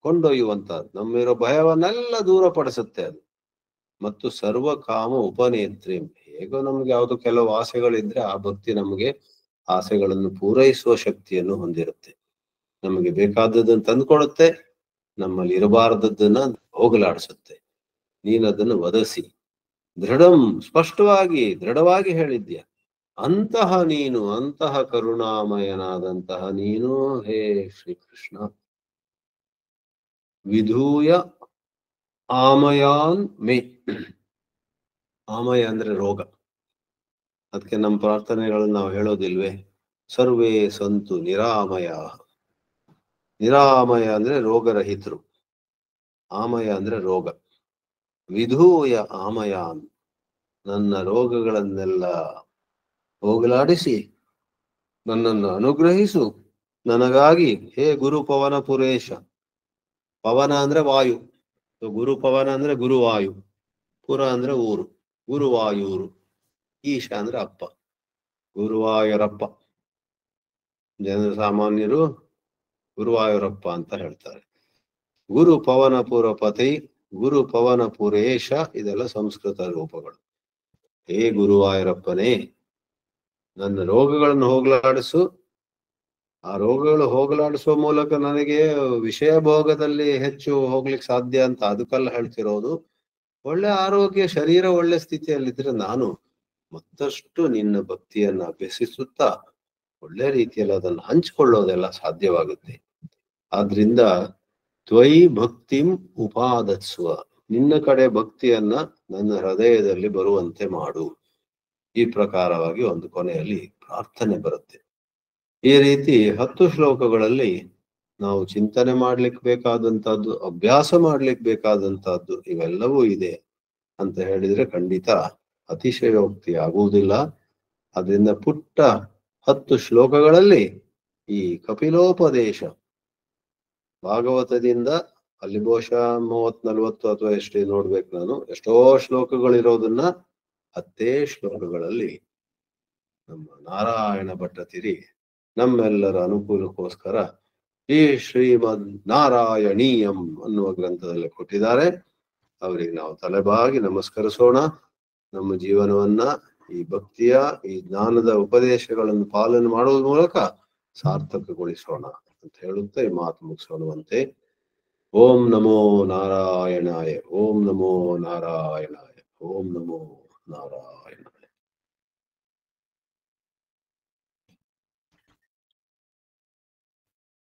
ಕೊಂಡೊಯ್ಯುವಂತಹದ್ದು, ನಮ್ಮಿರೋ ಭಯವನ್ನೆಲ್ಲ ದೂರಪಡಿಸುತ್ತೆ ಅದು. ಮತ್ತು ಸರ್ವಕಾಮ ಉಪನೇತ್ರೀಂ. ಹೇಗೋ ನಮ್ಗೆ ಯಾವ್ದು ಕೆಲವು ಆಸೆಗಳಿದ್ರೆ ಆ ಭಕ್ತಿ ನಮಗೆ ಆಸೆಗಳನ್ನು ಪೂರೈಸುವ ಶಕ್ತಿಯನ್ನು ಹೊಂದಿರುತ್ತೆ. ನಮಗೆ ಬೇಕಾದದ್ದನ್ನು ತಂದುಕೊಡುತ್ತೆ, ನಮ್ಮಲ್ಲಿ ಇರಬಾರದದ್ದನ್ನ ಹೋಗಲಾಡಿಸುತ್ತೆ. ನೀನದನ್ನು ವದಸಿ. ದೃಢಂ, ಸ್ಪಷ್ಟವಾಗಿ ದೃಢವಾಗಿ ಹೇಳಿದ್ಯ. ಅಂತಹ ನೀನು, ಅಂತಹ ಕರುಣಾಮಯನಾದಂತಹ ನೀನು ಹೇ ಶ್ರೀಕೃಷ್ಣ, ವಿಧೂಯ ಆಮಯಾನ್ ಮೇ. ಆಮಯ ಅಂದ್ರೆ ರೋಗ. ಅದಕ್ಕೆ ನಮ್ಮ ಪ್ರಾರ್ಥನೆಗಳನ್ನ ನಾವು ಹೇಳೋದಿಲ್ವೇ? ಸರ್ವೇ ಸಂತು ನಿರಾಮಯ. ನಿರಾಮಯ ಅಂದ್ರೆ ರೋಗರಹಿತರು, ಆಮಯ ಅಂದ್ರೆ ರೋಗ. ವಿಧೂಯ ಆಮಯಾನ್, ನನ್ನ ರೋಗಗಳನ್ನೆಲ್ಲ ಹೋಗಲಾಡಿಸಿ ನನ್ನನ್ನು ಅನುಗ್ರಹಿಸು ನನಗಾಗಿ ಹೇ ಗುರು ಪವನ ಪುರೇಶ. ಪವನ ಅಂದ್ರೆ ವಾಯು, ಗುರು ಪವನ ಅಂದ್ರೆ ಗುರುವಾಯು, ಪುರ ಅಂದ್ರೆ ಊರು, ಗುರುವಾಯೂರು. ಈಶ ಅಂದ್ರೆ ಅಪ್ಪ, ಗುರುವಾಯೂರಪ್ಪ. ಜನಸಾಮಾನ್ಯರು ಗುರುವಾಯೂರಪ್ಪ ಅಂತ ಹೇಳ್ತಾರೆ. ಗುರು ಪವನ ಪುರಪತಿ, ಗುರು ಪವನ ಪುರೇಶ, ಇದೆಲ್ಲ ಸಂಸ್ಕೃತ ರೂಪಗಳು. ಹೇ ಗುರುವಾಯೂರಪ್ಪನೇ, ನನ್ನ ರೋಗಗಳನ್ನು ಹೋಗಲಾಡಿಸು. ಆ ರೋಗಗಳು ಹೋಗಲಾಡಿಸುವ ಮೂಲಕ ನನಗೆ ವಿಷಯ ಭೋಗದಲ್ಲಿ ಹೆಚ್ಚು ಹೋಗ್ಲಿಕ್ಕೆ ಸಾಧ್ಯ ಅಂತ ಅದಕ್ಕೆಲ್ಲ ಹೇಳ್ತಿರೋದು. ಒಳ್ಳೆ ಆರೋಗ್ಯ, ಶರೀರ ಒಳ್ಳೆ ಸ್ಥಿತಿಯಲ್ಲಿದ್ರೆ ನಾನು ಮತ್ತಷ್ಟು ನಿನ್ನ ಭಕ್ತಿಯನ್ನ ಅಭ್ಯಸಿಸುತ್ತಾ ಒಳ್ಳೆ ರೀತಿಯಲ್ಲಿ ಅದನ್ನು ಹಂಚಿಕೊಳ್ಳೋದೆಲ್ಲ ಸಾಧ್ಯವಾಗುತ್ತೆ. ಆದ್ರಿಂದ ತ್ವಯಿ ಭಕ್ತಿಂ ಉಪಾದತ್ಸ್ವ, ನಿನ್ನ ಕಡೆ ಭಕ್ತಿಯನ್ನ ನನ್ನ ಹೃದಯದಲ್ಲಿ ಬರುವಂತೆ ಮಾಡು. ಈ ಪ್ರಕಾರವಾಗಿ ಒಂದು ಕೊನೆಯಲ್ಲಿ ಪ್ರಾರ್ಥನೆ ಬರುತ್ತೆ. ಈ ರೀತಿ 10 ಶ್ಲೋಕಗಳಲ್ಲಿ ನಾವು ಚಿಂತನೆ ಮಾಡ್ಲಿಕ್ಕೆ ಬೇಕಾದಂತಹದ್ದು, ಅಭ್ಯಾಸ ಮಾಡ್ಲಿಕ್ಕೆ ಬೇಕಾದಂತಹದ್ದು ಇವೆಲ್ಲವೂ ಇದೆ ಅಂತ ಹೇಳಿದ್ರೆ ಖಂಡಿತ ಅತಿಶಯೋಕ್ತಿ ಆಗುವುದಿಲ್ಲ. ಅದರಿಂದ ಪುಟ್ಟ 10 ಶ್ಲೋಕಗಳಲ್ಲಿ ಈ ಕಪಿಲೋಪದೇಶ ಭಾಗವತದಿಂದ ಅಲ್ಲಿ ಬಹುಶಃ 30-40 ಅಥವಾ ಎಷ್ಟೇ ನೋಡ್ಬೇಕು ನಾನು, ಎಷ್ಟೋ ಶ್ಲೋಕಗಳಿರೋದನ್ನ 10 ಶ್ಲೋಕಗಳಲ್ಲಿ ನಮ್ಮ ನಾರಾಯಣ ಭಟ್ಟತಿರಿ ನಮ್ಮೆಲ್ಲರ ಅನುಕೂಲಕ್ಕೋಸ್ಕರ ಈ ಶ್ರೀಮದ್ ನಾರಾಯಣೀಯಂ ಅನ್ನುವ ಗ್ರಂಥದಲ್ಲಿ ಕೊಟ್ಟಿದ್ದಾರೆ. ಅವರಿಗೆ ನಾವು ತಲೆಬಾಗಿ ನಮಸ್ಕರಿಸೋಣ. ನಮ್ಮ ಜೀವನವನ್ನ ಈ ಭಕ್ತಿಯ, ಈ ಜ್ಞಾನದ ಉಪದೇಶಗಳನ್ನು ಪಾಲನೆ ಮಾಡುವ ಮೂಲಕ ಸಾರ್ಥಕಗೊಳಿಸೋಣ ಅಂತ ಹೇಳುತ್ತಾ ಈ ಮಾತು ಮುಗಿಸೋಣವಂತೆ. ಓಂ ನಮೋ ನಾರಾಯಣಾಯ, ಓಂ ನಮೋ ನಾರಾಯಣಾಯ, ಓಂ ನಮೋ ನಾರಾಯಣ.